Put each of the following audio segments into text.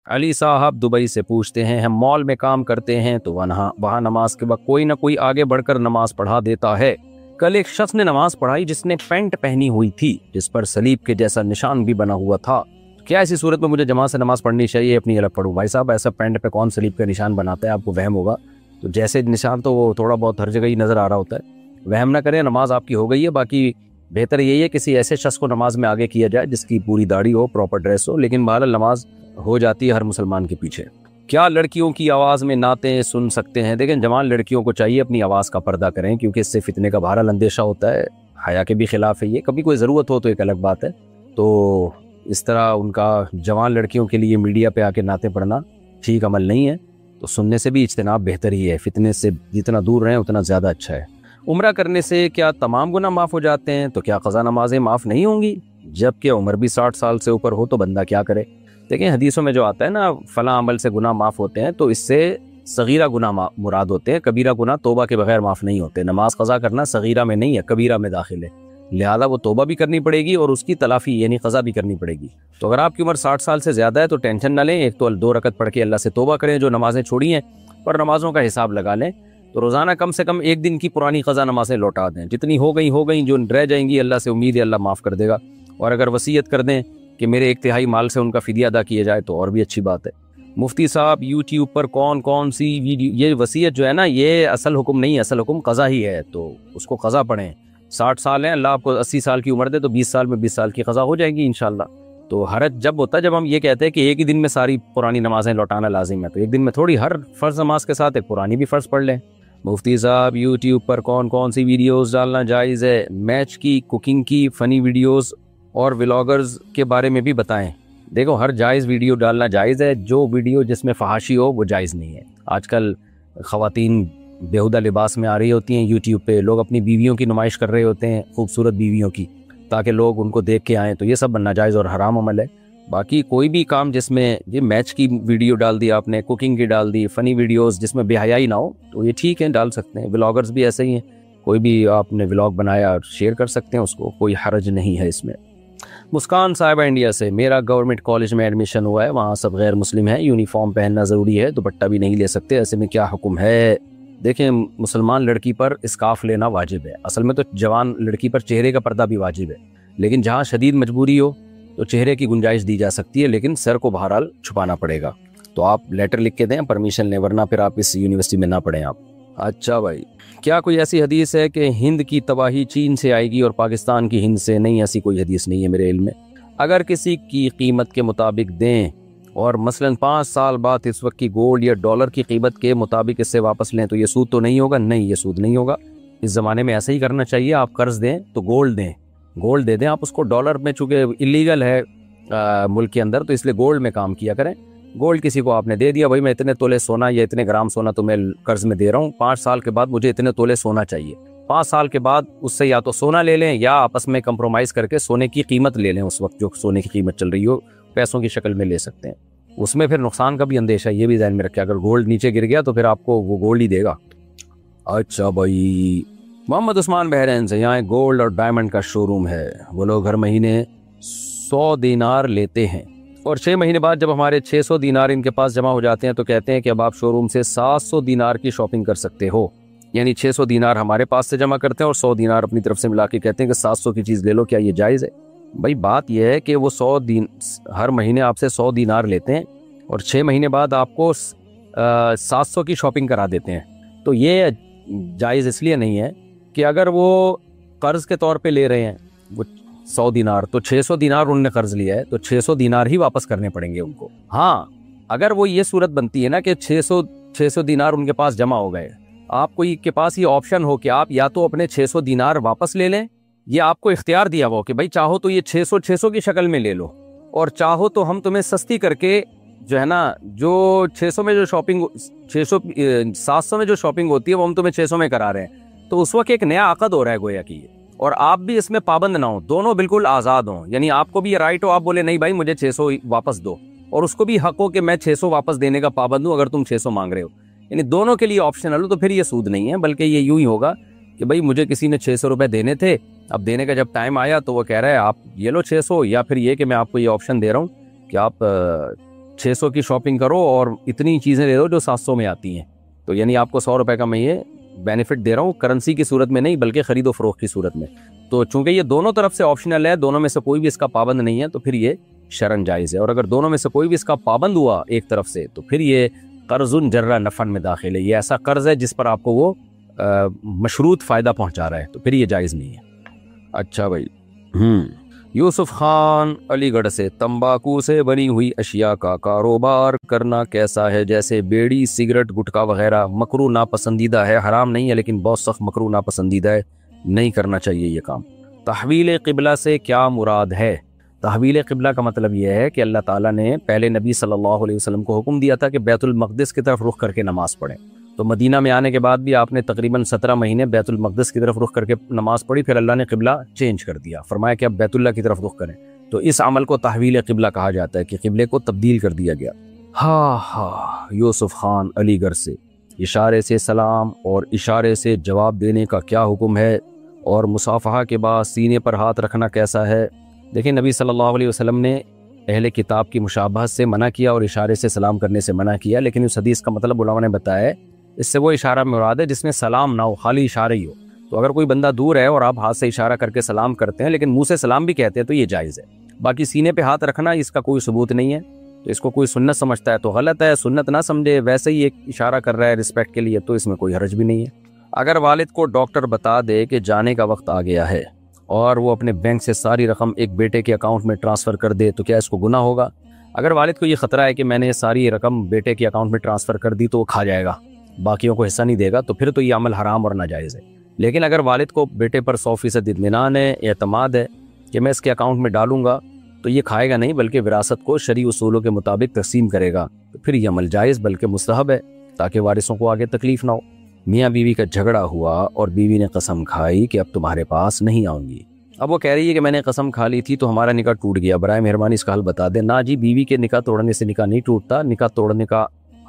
علی صاحب دبئی سے پوچھتے ہیں ہم مال میں کام کرتے ہیں تو وہاں نماز کے وقت کوئی نہ کوئی آگے بڑھ کر نماز پڑھا دیتا ہے. کل ایک شخص نے نماز پڑھائی جس نے پینٹ پہنی ہوئی تھی جس پر صلیب کے جیسا نشان بھی بنا ہوا تھا. کیا ایسی صورت میں مجھے جماعت سے نماز پڑھنی چاہیے اپنی الگ پڑھوں؟ بھائی صاحب ایسا پینٹ پہ کون صلیب کا نشان بناتا ہے؟ آپ کو وہم ہوگا. تو جیسے نشان تو وہ تھوڑا بہت ہر جگہ ہی نظر آ رہا ہوتا ہے. وہم نہ کریں, نماز آپ کی ہو گئی ہے. باقی بہتر یہی ہے کسی ایسے شخص کو نماز میں آگے کیا جائے جس کی پوری داڑھی ہو, پراپر ڈریس ہو. لیکن بہرحال نماز ہو جاتی ہے ہر مسلمان کے پیچھے. کیا لڑکیوں کی آواز میں نعتیں سن سکتے ہیں؟ دیکھیں جوان لڑکیوں کو چاہیے اپنی آواز کا پردہ کریں کیونکہ اس سے فتنے کا بہرحال اندیشہ ہوتا ہے. حیا کے بھی خلاف ہے یہ. کبھی کوئی ضرورت ہو تو ایک الگ بات ہے. تو اس طرح ان کا جوان لڑکیوں کے لیے میڈیا پہ آ کے نعتیں پڑھنا ٹھیک عمل نہیں ہے. تو سننے سے بھی اجتناب بہتر ہی ہے. فتنے سے جتنا دور رہیں اتنا زیادہ اچھا ہے. عمرہ کرنے سے کیا تمام گناہ معاف ہو جاتے ہیں؟ تو کیا قضا نمازیں معاف نہیں ہوں گی؟ جبکہ عمر بھی 60 سال سے اوپر ہو تو بندہ کیا کرے؟ دیکھیں حدیثوں میں جو آتا ہے نا فلاں عمل سے گناہ معاف ہوتے ہیں تو اس سے صغیرہ گناہ مراد ہوتے ہیں. کبیرہ گناہ توبہ کے بغیر معاف نہیں ہوتے. نماز قضا کرنا صغیرہ میں نہیں ہے, کبیرہ میں داخل ہے. لہذا وہ توبہ بھی کرنی پڑے گی اور اس کی تلافی یعنی قضا بھی کرنی پڑے گی. تو اگر آپ کی عمر 60 سال سے زیادہ ہے تو ٹینشن نہ لیں. ایک تو 2 رکعت پڑھ کے اللہ سے توبہ کریں جو نمازیں چھوڑی ہیں, پر نمازوں کا حساب لگا لیں. تو روزانہ کم سے کم 1 دن کی پرانی قضا نمازیں لوٹا دیں. جتنی ہو گئیں جو رہ جائیں گی اللہ سے امید ہے اللہ معاف کر دے گا. اور اگر وصیت کر دیں کہ میرے 1/3 مال سے ان کا فدیہ ادا کیا جائے تو اور بھی اچھی بات ہے. مفتی صاحب یوٹیوب پر کون سی ویڈیو, یہ وصیت جو ہے نا یہ اصل حکم نہیں ہے, اصل حکم قضا ہی ہے. تو اس کو قضا پڑھیں. 60 سال ہیں, اللہ آپ کو 80 سال کی عمر دے تو 20 سال میں 20 سال کی قضا ہو جائے گی انشاءاللہ. تو حرج جب ہوتا ہے جب ہم یہ کہتے ہیں کہ ایک ہی دن میں ساری پرانی نمازیں لوٹانا لازم ہے. تو ایک دن میں تھوڑی ہر فرض نماز کے ساتھ ایک پرانی بھی فرض پڑھ لیں. مفتی صاحب یوٹیوب پر کون سی ویڈیوز ڈالنا جائز ہے؟ میچ کی, کوکنگ کی, فنی ویڈیوز اور ولاگرز کے بارے میں بھی بتائیں. دیکھو ہر جائز ویڈیو ڈالنا جائز ہے. جو ویڈیو جس میں فحاشی ہو وہ جائز نہیں ہے. آج کل خواتین بیہودہ لباس میں آ رہی ہوتی ہیں یوٹیوب پہ, لوگ اپنی بیویوں کی نمائش کر رہے ہوتے ہیں, خوبصورت بیویوں کی, تاکہ لوگ ان کو دیکھ کے آئیں. تو یہ سب ناجائز اور حرام عمل ہے. باقی کوئی بھی کام جس میں یہ میچ کی ویڈیو ڈال دی آپ نے, کوکنگ کی ڈال دی, فنی ویڈیوز جس میں بے حیائی نہ ہو تو یہ ٹھیک ہے, ڈال سکتے ہیں. ولاگرز بھی ایسے ہی ہیں, کوئی بھی آپ نے ولاگ بنایا شیئر کر سکتے ہیں, اس کو کوئی حرج نہیں ہے اس میں. مسکان صاحبہ انڈیا سے, میرا گورنمنٹ کالج میں ایڈمیشن ہوا ہے, وہاں سب غیر مسلم ہیں, یونیفارم پہننا ضروری ہے, دوپٹہ بھی نہیں لے سکتے, ایسے میں کیا حکم ہے؟ دیکھیں مسلمان لڑکی پر اسکارف لینا واجب ہے. اصل میں تو جوان لڑکی پر چہرے کا پردہ بھی واجب ہے, لیکن جہاں شدید مجبوری ہو تو چہرے کی گنجائش دی جا سکتی ہے, لیکن سر کو بہرحال چھپانا پڑے گا. تو آپ لیٹر لکھ کے دیں, پرمیشن لیں, ورنہ پھر آپ اس یونیورسٹی میں نہ پڑھیں آپ. اچھا بھائی, کیا کوئی ایسی حدیث ہے کہ ہند کی تباہی چین سے آئے گی اور پاکستان کی ہند سے؟ نہیں, ایسی کوئی حدیث نہیں ہے میرے علم میں. اگر کسی کی قیمت کے مطابق دیں اور مثلا 5 سال بعد اس وقت کی گولڈ یا ڈالر کی قیمت کے مطابق اس سے واپس لیں تو یہ سود تو نہیں ہوگا؟ نہیں, یہ سود نہیں ہوگا. اس زمانے میں ایسا ہی کرنا چاہیے. آپ قرض دیں تو گولڈ دیں, گولڈ دے دیں آپ اس کو. ڈالر میں چونکہ اللیگل ہے ملک کے اندر, تو اس لیے گولڈ میں کام کیا کریں. گولڈ کسی کو آپ نے دے دیا, بھائی میں اتنے تولے سونا یا اتنے گرام سونا تو میں قرض میں دے رہا ہوں, 5 سال کے بعد مجھے اتنے تولے سونا چاہیے. 5 سال کے بعد اس سے یا تو سونا لے لیں یا آپس میں کمپرومائز کر کے سونے کی قیمت لے لیں. اس وقت جو سونے کی قیمت چل رہی ہو پیسوں کی شکل میں لے سکتے ہیں. اس میں پھر نقصان کا بھی اندیشہ, یہ بھی ذہن میں رکھیں, اگر گولڈ نیچے گر گیا تو پھر آپ کو وہ گولڈ ہی دے گا. اچھا بھائی, محمد عثمان بحرین سے, یہاں ایک گولڈ اور ڈائمنڈ کا شو روم ہے. وہ لوگ ہر مہینے 100 دینار لیتے ہیں اور 6 مہینے بعد جب ہمارے 600 دینار ان کے پاس جمع ہو جاتے ہیں تو کہتے ہیں کہ اب آپ شو روم سے 700 دینار کی شاپنگ کر سکتے ہو. یعنی 600 دینار ہمارے پاس سے جمع کرتے ہیں اور 100 دینار اپنی طرف سے ملا کے کہتے ہیں کہ 700 کی چیز لے لو. کیا یہ جائز ہے؟ بھائی بات یہ ہے کہ وہ ہر مہینے آپ سے 100 دینار لیتے ہیں اور 6 مہینے بعد آپ کو 700 کی شاپنگ کرا دیتے ہیں. تو یہ جائز اس لیے نہیں ہے کہ اگر وہ قرض کے طور پہ لے رہے ہیں وہ 100 دینار, تو 600 دینار انہوں نے قرض لیا ہے تو 600 دینار ہی واپس کرنے پڑیں گے ان کو. ہاں اگر وہ یہ صورت بنتی ہے نا کہ 600 دینار ان کے پاس جمع ہو گئے, آپ کو کے پاس یہ آپشن ہو کہ آپ یا تو اپنے 600 دینار واپس لے لیں, یا آپ کو اختیار دیا ہو کہ بھائی چاہو تو یہ 600 کی شکل میں لے لو, اور چاہو تو ہم تمہیں سستی کر کے جو ہے نا جو 600 میں جو شاپنگ 700 میں جو شاپنگ ہوتی ہے وہ ہم تمہیں 600 میں کرا رہے ہیں. تو اس وقت ایک نیا عقد ہو رہا ہے گویا کہ, اور آپ بھی اس میں پابند نہ ہوں, دونوں بالکل آزاد ہوں. یعنی آپ کو بھی یہ رائٹ ہو, آپ بولے نہیں بھائی مجھے 600 واپس دو, اور اس کو بھی حق ہو کہ میں 600 واپس دینے کا پابند ہوں اگر تم 600 مانگ رہے ہو. یعنی دونوں کے لیے آپشنل ہو, تو پھر یہ سود نہیں ہے, بلکہ یہ یوں ہی ہوگا کہ بھائی مجھے کسی نے 600 روپے دینے تھے, اب دینے کا جب ٹائم آیا تو وہ کہہ رہا ہے آپ یہ لو 600, یا پھر یہ کہ میں آپ کو یہ آپشن دے رہا ہوں کہ آپ 600 کی شاپنگ کرو اور اتنی چیزیں لے لو جو 700 میں آتی ہیں. تو یعنی آپ کو 100 روپے کا میں یہ بینیفٹ دے رہا ہوں، کرنسی کی صورت میں نہیں بلکہ خرید و فروخت کی صورت میں. تو چونکہ یہ دونوں طرف سے آپشنل ہے، دونوں میں سے کوئی بھی اس کا پابند نہیں ہے، تو پھر یہ شرعاً جائز ہے. اور اگر دونوں میں سے کوئی بھی اس کا پابند ہوا ایک طرف سے، تو پھر یہ قرض جرہ نفع میں داخل ہے. یہ ایسا قرض ہے جس پر آپ کو وہ مشروط فائدہ پہنچا رہا ہے، تو پھر یہ جائز نہیں ہے. اچھا بھائی. یوسف خان علی گڑھ سے، تمباکو سے بنی ہوئی اشیاء کا کاروبار کرنا کیسا ہے؟ جیسے بیڑی، سگریٹ، گٹکا وغیرہ. مکروہ ناپسندیدہ ہے، حرام نہیں ہے لیکن بہت سخت مکروہ ناپسندیدہ ہے، نہیں کرنا چاہیے یہ کام. تحویل قبلہ سے کیا مراد ہے؟ تحویل قبلہ کا مطلب یہ ہے کہ اللہ تعالیٰ نے پہلے نبی صلی اللہ علیہ وسلم کو حکم دیا تھا کہ بیت المقدس کی طرف رخ کر کے نماز پڑھیں. تو مدینہ میں آنے کے بعد بھی آپ نے تقریباً 17 مہینے بیت المقدس کی طرف رخ کر کے نماز پڑھی، پھر اللہ نے قبلہ چینج کر دیا، فرمایا کہ اب بیت اللہ کی طرف رخ کریں. تو اس عمل کو تحویل قبلہ کہا جاتا ہے کہ قبلے کو تبدیل کر دیا گیا. یوسف خان علی گڑھ سے، اشارے سے سلام اور اشارے سے جواب دینے کا کیا حکم ہے؟ اور مصافحہ کے بعد سینے پر ہاتھ رکھنا کیسا ہے؟ دیکھیں، نبی صلی اللہ علیہ وسلم نے اہل کتاب کی مشابہت سے منع کیا اور اشارے سے سلام کرنے سے منع کیا، لیکن اس حدیث کا مطلب علماء نے بتایا ہے اس سے وہ اشارہ مراد ہے جس میں سلام نہ ہو، خالی اشارہ ہی ہو. تو اگر کوئی بندہ دور ہے اور آپ ہاتھ سے اشارہ کر کے سلام کرتے ہیں لیکن منہ سے سلام بھی کہتے ہیں تو یہ جائز ہے. باقی سینے پہ ہاتھ رکھنا اس کا کوئی ثبوت نہیں ہے، تو اس کو کوئی سنت سمجھتا ہے تو غلط ہے، سنت نہ سمجھے، ویسے ہی ایک اشارہ کر رہا ہے رسپیکٹ کے لیے، تو اس میں کوئی حرج بھی نہیں ہے. اگر والد کو ڈاکٹر بتا دے کہ جانے کا وقت آ گیا ہے اور وہ اپنے بینک سے ساری رقم ایک بیٹے کے اکاؤنٹ میں ٹرانسفر کر دے تو کیا اس کو گناہ ہوگا؟ اگر والد کو یہ خطرہ ہے کہ میں نے ساری رقم بیٹے کے اکاؤنٹ میں ٹرانسفر کر دی تو وہ کھا جائے گا، باقیوں کو حصہ نہیں دے گا، تو پھر تو یہ عمل حرام اور ناجائز ہے. لیکن اگر والد کو بیٹے پر 100% اطمینان ہے، اعتماد ہے کہ میں اس کے اکاؤنٹ میں ڈالوں گا تو یہ کھائے گا نہیں بلکہ وراثت کو شرعی اصولوں کے مطابق تقسیم کرے گا، تو پھر یہ عمل جائز بلکہ مستحب ہے تاکہ وارثوں کو آگے تکلیف نہ ہو. میاں بیوی کا جھگڑا ہوا اور بیوی نے قسم کھائی کہ اب تمہارے پاس نہیں آؤں گی. اب وہ کہہ رہی ہے کہ میں نے قسم کھا لی تھی تو ہمارا نکاح ٹوٹ گیا، برائے مہربانی اس کا حل بتا دیں. نہ جی، بیوی کے نکاح توڑنے سے نکاح نہیں ٹوٹتا، نکاح توڑنے کا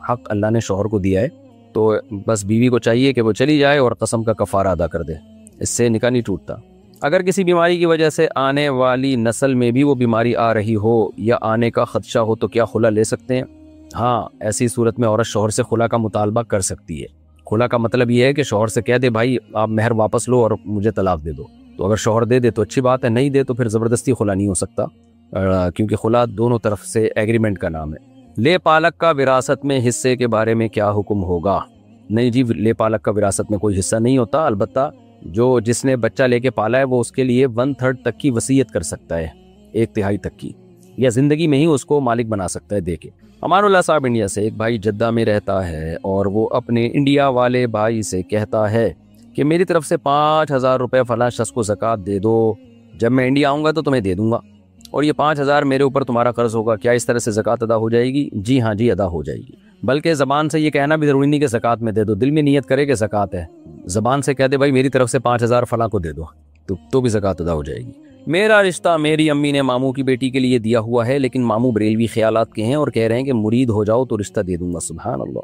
حق اللہ نے شوہر کو دیا ہے، تو بس بیوی کو چاہیے کہ وہ چلی جائے اور قسم کا کفارہ ادا کر دے، اس سے نکاح نہیں ٹوٹتا. اگر کسی بیماری کی وجہ سے آنے والی نسل میں بھی وہ بیماری آ رہی ہو یا آنے کا خدشہ ہو تو کیا خلا لے سکتے ہیں؟ ہاں، ایسی صورت میں عورت شوہر سے خلا کا مطالبہ کر سکتی ہے. خلا کا مطلب یہ ہے کہ شوہر سے کہہ دے بھائی آپ مہر واپس لو اور مجھے طلاق دے دو. تو اگر شوہر دے دے تو اچھی بات ہے، نہیں دے تو پھر زبردستی خلا نہیں ہو سکتا، کیونکہ خلا دونوں طرف سے ایگریمنٹ کا نام ہے. لے پالک کا وراثت میں حصے کے بارے میں کیا حکم ہوگا؟ نہیں جی، لے پالک کا وراثت میں کوئی حصہ نہیں ہوتا، البتہ جس نے بچہ لے کے پالا ہے وہ اس کے لیے 1/3 تک کی وصیت کر سکتا ہے، 1/3 تک کی، یا زندگی میں ہی اس کو مالک بنا سکتا ہے دے کے. امان اللہ صاحب انڈیا سے، ایک بھائی جدہ میں رہتا ہے اور وہ اپنے انڈیا والے بھائی سے کہتا ہے کہ میری طرف سے 5,000 روپے فلاں شخص کو زکوٰۃ دے دو، جب میں انڈیا آؤں گا تو تمہیں دے دوں گا، اور یہ 5,000 میرے اوپر تمہارا قرض ہوگا، کیا اس طرح سے زکوٰۃ ادا ہو جائے گی؟ جی ہاں جی، ادا ہو جائے گی. بلکہ زبان سے یہ کہنا بھی ضروری نہیں کہ زکوٰۃ میں دے دو، دل میں نیت کرے کہ زکوٰۃ ہے، زبان سے کہہ دے بھائی میری طرف سے 5,000 فلاں کو دے دو، تو بھی زکوٰۃ ادا ہو جائے گی. میرا رشتہ میری امی نے ماموں کی بیٹی کے لیے دیا ہوا ہے، لیکن ماموں بریلوی خیالات کے ہیں اور کہہ رہے ہیں کہ مرید ہو جاؤ تو رشتہ دے دوں گا. سبحان اللہ.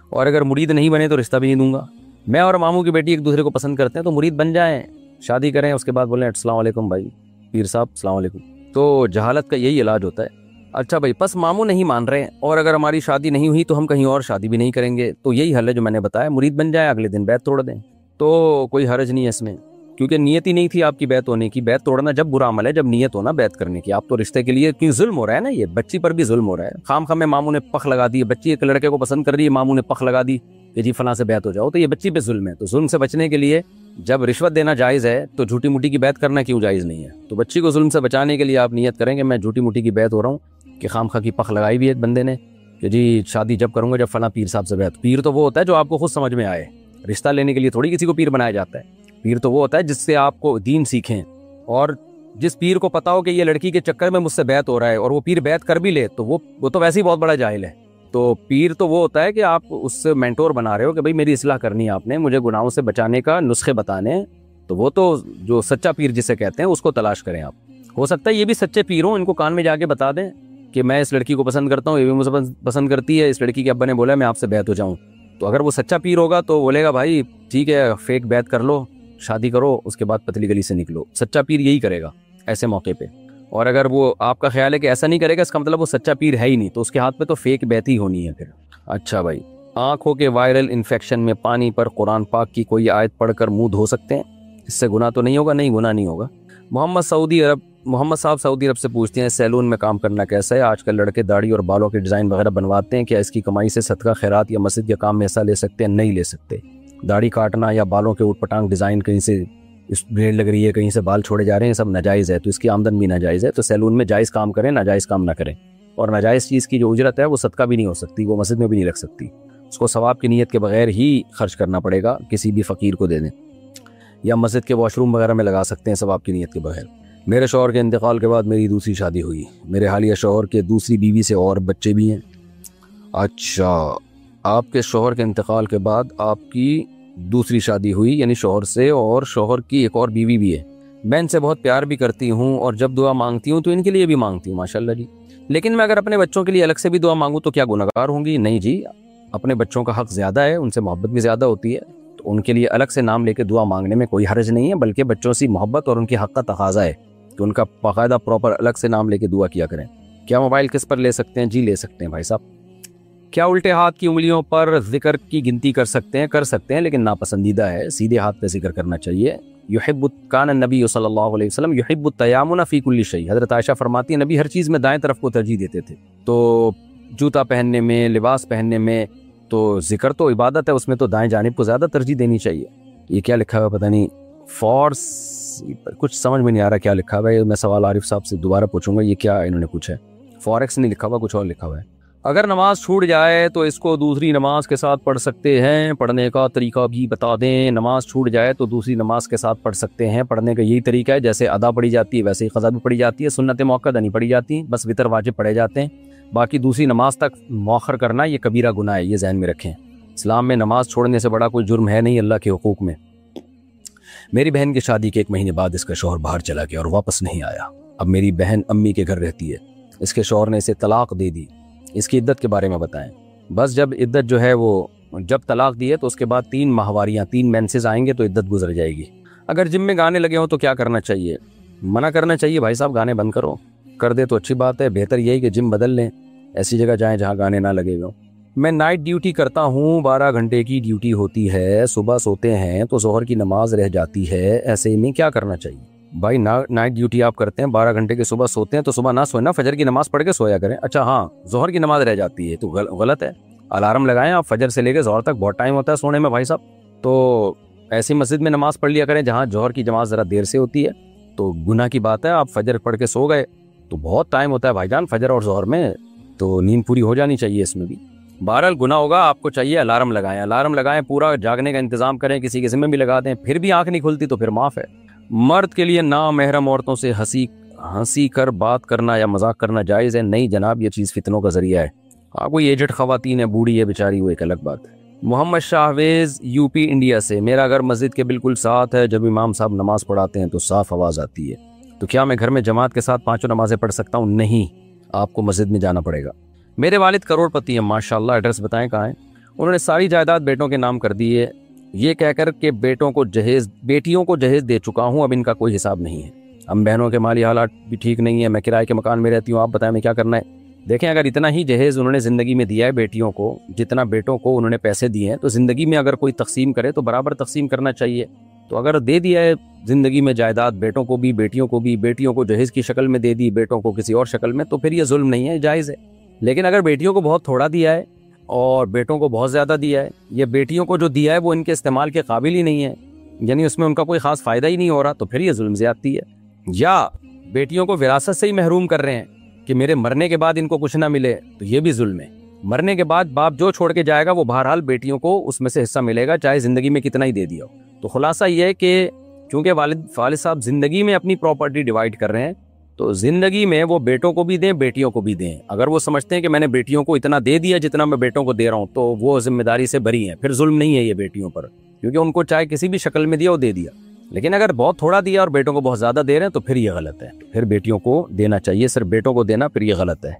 اور اگر مرید نہیں بنے تو رشتہ بھی نہیں دوں گا. میں اور ماموں کی بیٹی ایک دوسرے کو پسند کرتے ہیں تو مرید بن جائیں، شادی کریں، اس کے بعد بولیں السلام علیکم بھائی پیر صاحب، السلام علیکم. تو جہالت کا یہی علاج ہوتا ہے. اچھا بھائی، پس ماموں نہیں مان رہے اور اگر ہماری شادی نہیں ہوئی تو ہم کہیں اور شادی بھی نہیں کریں گے، تو یہی حل ہے جو میں نے بتایا، مرید بن جائیں، اگلے دن بیعت توڑ دیں، تو کوئی حرج نہیں ہے اس میں، کیونکہ نیت ہی نہیں تھی آپ کی بیعت ہونے کی. بیعت توڑنا جب برا عمل ہے جب نیت ہونا بیعت کرنے کی. آپ تو رشتے کے لیے کیوں ظلم ہو رہا ہے نا، یہ بچی پر بھی ظلم ہو رہا ہے. خام خام میں ماموں نے پخ لگا دی، بچی ایک لڑکے کو پسند کر رہی ہے، ماموں نے پخ لگا دی کہ جی فلاں سے بیعت ہو جاؤ، تو یہ بچی پہ ظلم ہے. تو ظلم سے بچنے کے لیے جب رشوت دینا جائز ہے تو جھوٹی موٹی کی بیعت کرنا کیوں جائز نہیں ہے؟ تو بچی کو ظلم سے بچانے کے لیے آپ نیت کریں کہ میں جھوٹی موٹی کی بیعت ہو رہا ہوں، کہ خام خواہ کی پخ لگائی بھی ایک بندے نے کہ جی شادی جب کروں گا جب فلاں پیر صاحب سے بیعت. پیر تو وہ ہوتا ہے جو آپ کو خود سمجھ میں آئے، رشتہ لینے کے لیے تھوڑی کسی کو پیر بنایا جاتا ہے. پیر تو وہ ہوتا ہے جس سے آپ کو دین سیکھیں، اور جس پیر کو پتا ہو کہ یہ لڑکی کے چکر میں مجھ سے بیعت ہو رہا ہے اور وہ پیر بیعت کر بھی لے تو وہ تو ویسے ہی بہت بڑا جاہل ہے. تو پیر تو وہ ہوتا ہے کہ آپ اس سے مینٹور بنا رہے ہو کہ بھائی میری اصلاح کرنی ہے، آپ نے مجھے گناہوں سے بچانے کا نسخے بتانے، تو وہ تو جو سچا پیر جسے کہتے ہیں اس کو تلاش کریں آپ. ہو سکتا ہے یہ بھی سچے پیر ہوں، ان کو کان میں جا کے بتا دیں کہ میں اس لڑکی کو پسند کرتا ہوں، یہ بھی مجھے پسند کرتی ہے، اس لڑکی کے ابا نے بولا میں آپ سے بیعت ہو جاؤں. تو اگر وہ سچا پیر ہوگا تو بولے گا بھائی ٹھیک ہے فیک بیعت کر لو، شادی کرو، اس کے بعد پتلی گلی سے نکلو. سچا پیر یہی کرے گا ایسے موقع پہ. اور اگر وہ آپ کا خیال ہے کہ ایسا نہیں کرے گا، اس کا مطلب وہ سچا پیر ہے ہی نہیں، تو اس کے ہاتھ میں تو فیک بیعتی ہونی ہے پھر۔ اچھا بھائی، آنکھوں کے وائرل انفیکشن میں پانی پر قرآن پاک کی کوئی آیت پڑھ کر منہ دھو سکتے ہیں؟ اس سے گناہ تو نہیں ہوگا؟ نہیں، گناہ نہیں ہوگا۔ محمد صاحب سعودی عرب سے پوچھتے ہیں سیلون میں کام کرنا کیسا ہے؟ آج کل لڑکے داڑھی اور بالوں کے ڈیزائن وغیرہ بنواتے ہیں، کیا اس کی کمائی سے صدقہ خیرات یا مسجد کے کام میں حصہ لے سکتے ہیں؟ نہیں لے سکتے۔ داڑھی کاٹنا یا بالوں کے اوٹ پٹانگ ڈیزائن، کہیں سے اس بلیڈ لگ رہی ہے، کہیں سے بال چھوڑے جا رہے ہیں، سب ناجائز ہے، تو اس کی آمدن بھی ناجائز ہے۔ تو سیلون میں جائز کام کریں، ناجائز کام نہ کریں، اور ناجائز چیز کی جو اجرت ہے وہ صدقہ بھی نہیں ہو سکتی، وہ مسجد میں بھی نہیں رکھ سکتی، اس کو ثواب کی نیت کے بغیر ہی خرچ کرنا پڑے گا، کسی بھی فقیر کو دے دیں، یا مسجد کے واش روم وغیرہ میں لگا سکتے ہیں ثواب کی نیت کے بغیر۔ میرے شوہر کے انتقال کے بعد میری دوسری شادی ہوئی، میرے حالیہ شوہر کے دوسری بیوی سے اور بچے بھی ہیں۔ اچھا، آپ کے شوہر کے انتقال کے بعد آپ کی دوسری شادی ہوئی، یعنی شوہر سے، اور شوہر کی ایک اور بیوی بھی ہے۔ میں ان سے بہت پیار بھی کرتی ہوں، اور جب دعا مانگتی ہوں تو ان کے لیے بھی مانگتی ہوں، ماشاءاللہ جی، لیکن میں اگر اپنے بچوں کے لیے الگ سے بھی دعا مانگوں تو کیا گنہگار ہوں گی؟ نہیں جی، اپنے بچوں کا حق زیادہ ہے، ان سے محبت بھی زیادہ ہوتی ہے، تو ان کے لیے الگ سے نام لے کے دعا مانگنے میں کوئی حرج نہیں ہے، بلکہ بچوں سے محبت اور ان کے حق کا تقاضا ہے کہ ان کا باقاعدہ پراپر الگ سے نام لے کے دعا کیا کریں۔ کیا موبائل قسط پر لے سکتے ہیں؟ جی لے سکتے ہیں بھائی صاحب۔ کیا الٹے ہاتھ کی انگلیوں پر ذکر کی گنتی کر سکتے ہیں؟ کر سکتے ہیں، لیکن ناپسندیدہ ہے، سیدھے ہاتھ پہ ذکر کرنا چاہیے۔ کان النبی صلی اللہ علیہ وسلم یحب التیامن فی کل شیء، حضرت عائشہ فرماتی ہیں نبی ہر چیز میں دائیں طرف کو ترجیح دیتے تھے، تو جوتا پہننے میں، لباس پہننے میں، تو ذکر تو عبادت ہے، اس میں تو دائیں جانب کو زیادہ ترجیح دینی چاہیے۔ یہ کیا لکھا ہوا پتہ نہیں، فورس، کچھ سمجھ میں نہیں آ رہا کیا لکھا ہوا ہے، میں سوال عارف صاحب سے دوبارہ پوچھوں گا، یہ کیا انہوں نے پوچھا ہے؟ فوریکس نہیں لکھا ہوا، کچھ اور لکھا ہوا ہے۔ اگر نماز چھوٹ جائے تو اس کو دوسری نماز کے ساتھ پڑھ سکتے ہیں؟ پڑھنے کا طریقہ بھی بتا دیں۔ نماز چھوٹ جائے تو دوسری نماز کے ساتھ پڑھ سکتے ہیں، پڑھنے کا یہی طریقہ ہے، جیسے ادا پڑھی جاتی ہے ویسے ہی قضا بھی پڑھی جاتی ہے، سنت موقدہ نہیں پڑھی جاتی، بس وتر واجب پڑھے جاتے ہیں، باقی دوسری نماز تک مؤخر کرنا یہ کبیرہ گناہ ہے، یہ ذہن میں رکھیں۔ اسلام میں نماز چھوڑنے سے بڑا کوئی جرم ہے نہیں اللہ کے حقوق میں۔ میری بہن کی شادی کے 1 مہینے بعد اس کا شوہر باہر چلا گیا اور واپس نہیں آیا، اب میری بہن امی کے گھر رہتی ہے، اس کے شوہر نے اسے طلاق دے دی، اس کی عدت کے بارے میں بتائیں۔ بس جب عدت جو ہے وہ جب طلاق دی ہے تو اس کے بعد 3 ماہواریاں، 3 مینسز آئیں گے تو عدت گزر جائے گی۔ اگر جم میں گانے لگے ہوں تو کیا کرنا چاہیے؟ منع کرنا چاہیے، بھائی صاحب گانے بند کرو، کر دے تو اچھی بات ہے، بہتر یہی کہ جم بدل لیں، ایسی جگہ جائیں جہاں گانے نہ لگے ہوں۔ میں نائٹ ڈیوٹی کرتا ہوں، 12 گھنٹے کی ڈیوٹی ہوتی ہے، صبح سوتے ہیں تو ظہر کی نماز رہ جاتی ہے، ایسے میں کیا کرنا چاہیے؟ بھائی نائٹ ڈیوٹی آپ کرتے ہیں، 12 گھنٹے کی صبح سوتے ہیں تو صبح نہ سوئیں نا، فجر کی نماز پڑھ کے سویا کریں۔ اچھا ہاں، ظہر کی نماز رہ جاتی ہے تو غلط ہے، الارم لگائیں آپ، فجر سے لے کے ظہر تک بہت ٹائم ہوتا ہے سونے میں بھائی صاحب، تو ایسی مسجد میں نماز پڑھ لیا کریں جہاں ظہر کی نماز ذرا دیر سے ہوتی ہے، تو گناہ کی بات ہے، آپ فجر پڑھ کے سو گئے تو بہت ٹائم ہوتا ہے بھائی جان فجر اور ظہر میں، تو نیند پوری ہو جانی چاہیے اس میں بھی۔ بہرحال گناہ ہوگا، آپ کو چاہیے الارم لگائیں، پورا جاگنے کا انتظام کریں، کسی کے ذمہ بھی لگا دیں، پھر بھی آنکھ نہیں کھلتی تو پھر معاف ہے۔ مرد کے لیے نامحرم عورتوں سے ہنسی کر بات کرنا یا مذاق کرنا جائز ہے؟ نہیں جناب، یہ چیز فتنوں کا ذریعہ ہے۔ کوئی ایجڈ خواتین ہے، بوڑھی ہے بیچاری، وہ ایک الگ بات ہے۔ محمد شاہویز یوپی انڈیا سے، میرا گھر مسجد کے بالکل ساتھ ہے، جب امام صاحب نماز پڑھاتے ہیں تو صاف آواز آتی ہے، تو کیا میں گھر میں جماعت کے ساتھ 5 نمازیں پڑھ سکتا ہوں؟ نہیں، آپ کو مسجد میں جانا پڑے گا۔ میرے والد کروڑ پتی ہیں ماشاءاللہ، ایڈریس بتائیں کہاں ہیں؟ انہوں نے ساری جائیداد بیٹوں کے نام کر دی ہے، یہ کہہ کر کہ بیٹیوں کو جہیز دے چکا ہوں، اب ان کا کوئی حساب نہیں ہے۔ ہم بہنوں کے مالی حالات بھی ٹھیک نہیں ہے، میں کرائے کے مکان میں رہتی ہوں، آپ بتائیں میں کیا کرنا ہے؟ دیکھیں، اگر اتنا ہی جہیز انہوں نے زندگی میں دیا ہے بیٹیوں کو، جتنا بیٹوں کو انہوں نے پیسے دیے ہیں، تو زندگی میں اگر کوئی تقسیم کرے تو برابر تقسیم کرنا چاہیے۔ تو اگر دے دیا ہے زندگی میں جائیداد بیٹوں کو بھی، بیٹیوں کو بھی، بیٹیوں کو جہیز کی شکل میں دے دی، بیٹوں کو کسی اور شکل میں، تو پھر یہ ظلم نہیں ہے، جائز ہے۔ لیکن اگر بیٹیوں کو بہت تھوڑا دیا ہے اور بیٹوں کو بہت زیادہ دیا ہے، یا بیٹیوں کو جو دیا ہے وہ ان کے استعمال کے قابل ہی نہیں ہے، یعنی اس میں ان کا کوئی خاص فائدہ ہی نہیں ہو رہا، تو پھر یہ ظلم زیادتی ہے۔ یا بیٹیوں کو وراثت سے ہی محروم کر رہے ہیں کہ میرے مرنے کے بعد ان کو کچھ نہ ملے، تو یہ بھی ظلم ہے۔ مرنے کے بعد باپ جو چھوڑ کے جائے گا وہ بہرحال بیٹیوں کو اس میں سے حصہ ملے گا، چاہے زندگی میں کتنا ہی دے دیا ہو۔ تو خلاصہ یہ ہے کہ چونکہ والد صاحب زندگی میں اپنی پراپرٹی ڈیوائیڈ کر رہے ہیں، تو زندگی میں وہ بیٹوں کو بھی دیں، بیٹیوں کو بھی دیں۔ اگر وہ سمجھتے ہیں کہ میں نے بیٹیوں کو اتنا دے دیا جتنا میں بیٹوں کو دے رہا ہوں، تو وہ ذمہ داری سے بری ہیں، پھر ظلم نہیں ہے یہ بیٹیوں پر، کیونکہ ان کو چاہے کسی بھی شکل میں دیا وہ دے دیا۔ لیکن اگر بہت تھوڑا دیا اور بیٹوں کو بہت زیادہ دے رہے ہیں تو پھر یہ غلط ہے، پھر بیٹیوں کو دینا چاہیے، صرف بیٹوں کو دینا پھر یہ غلط ہے۔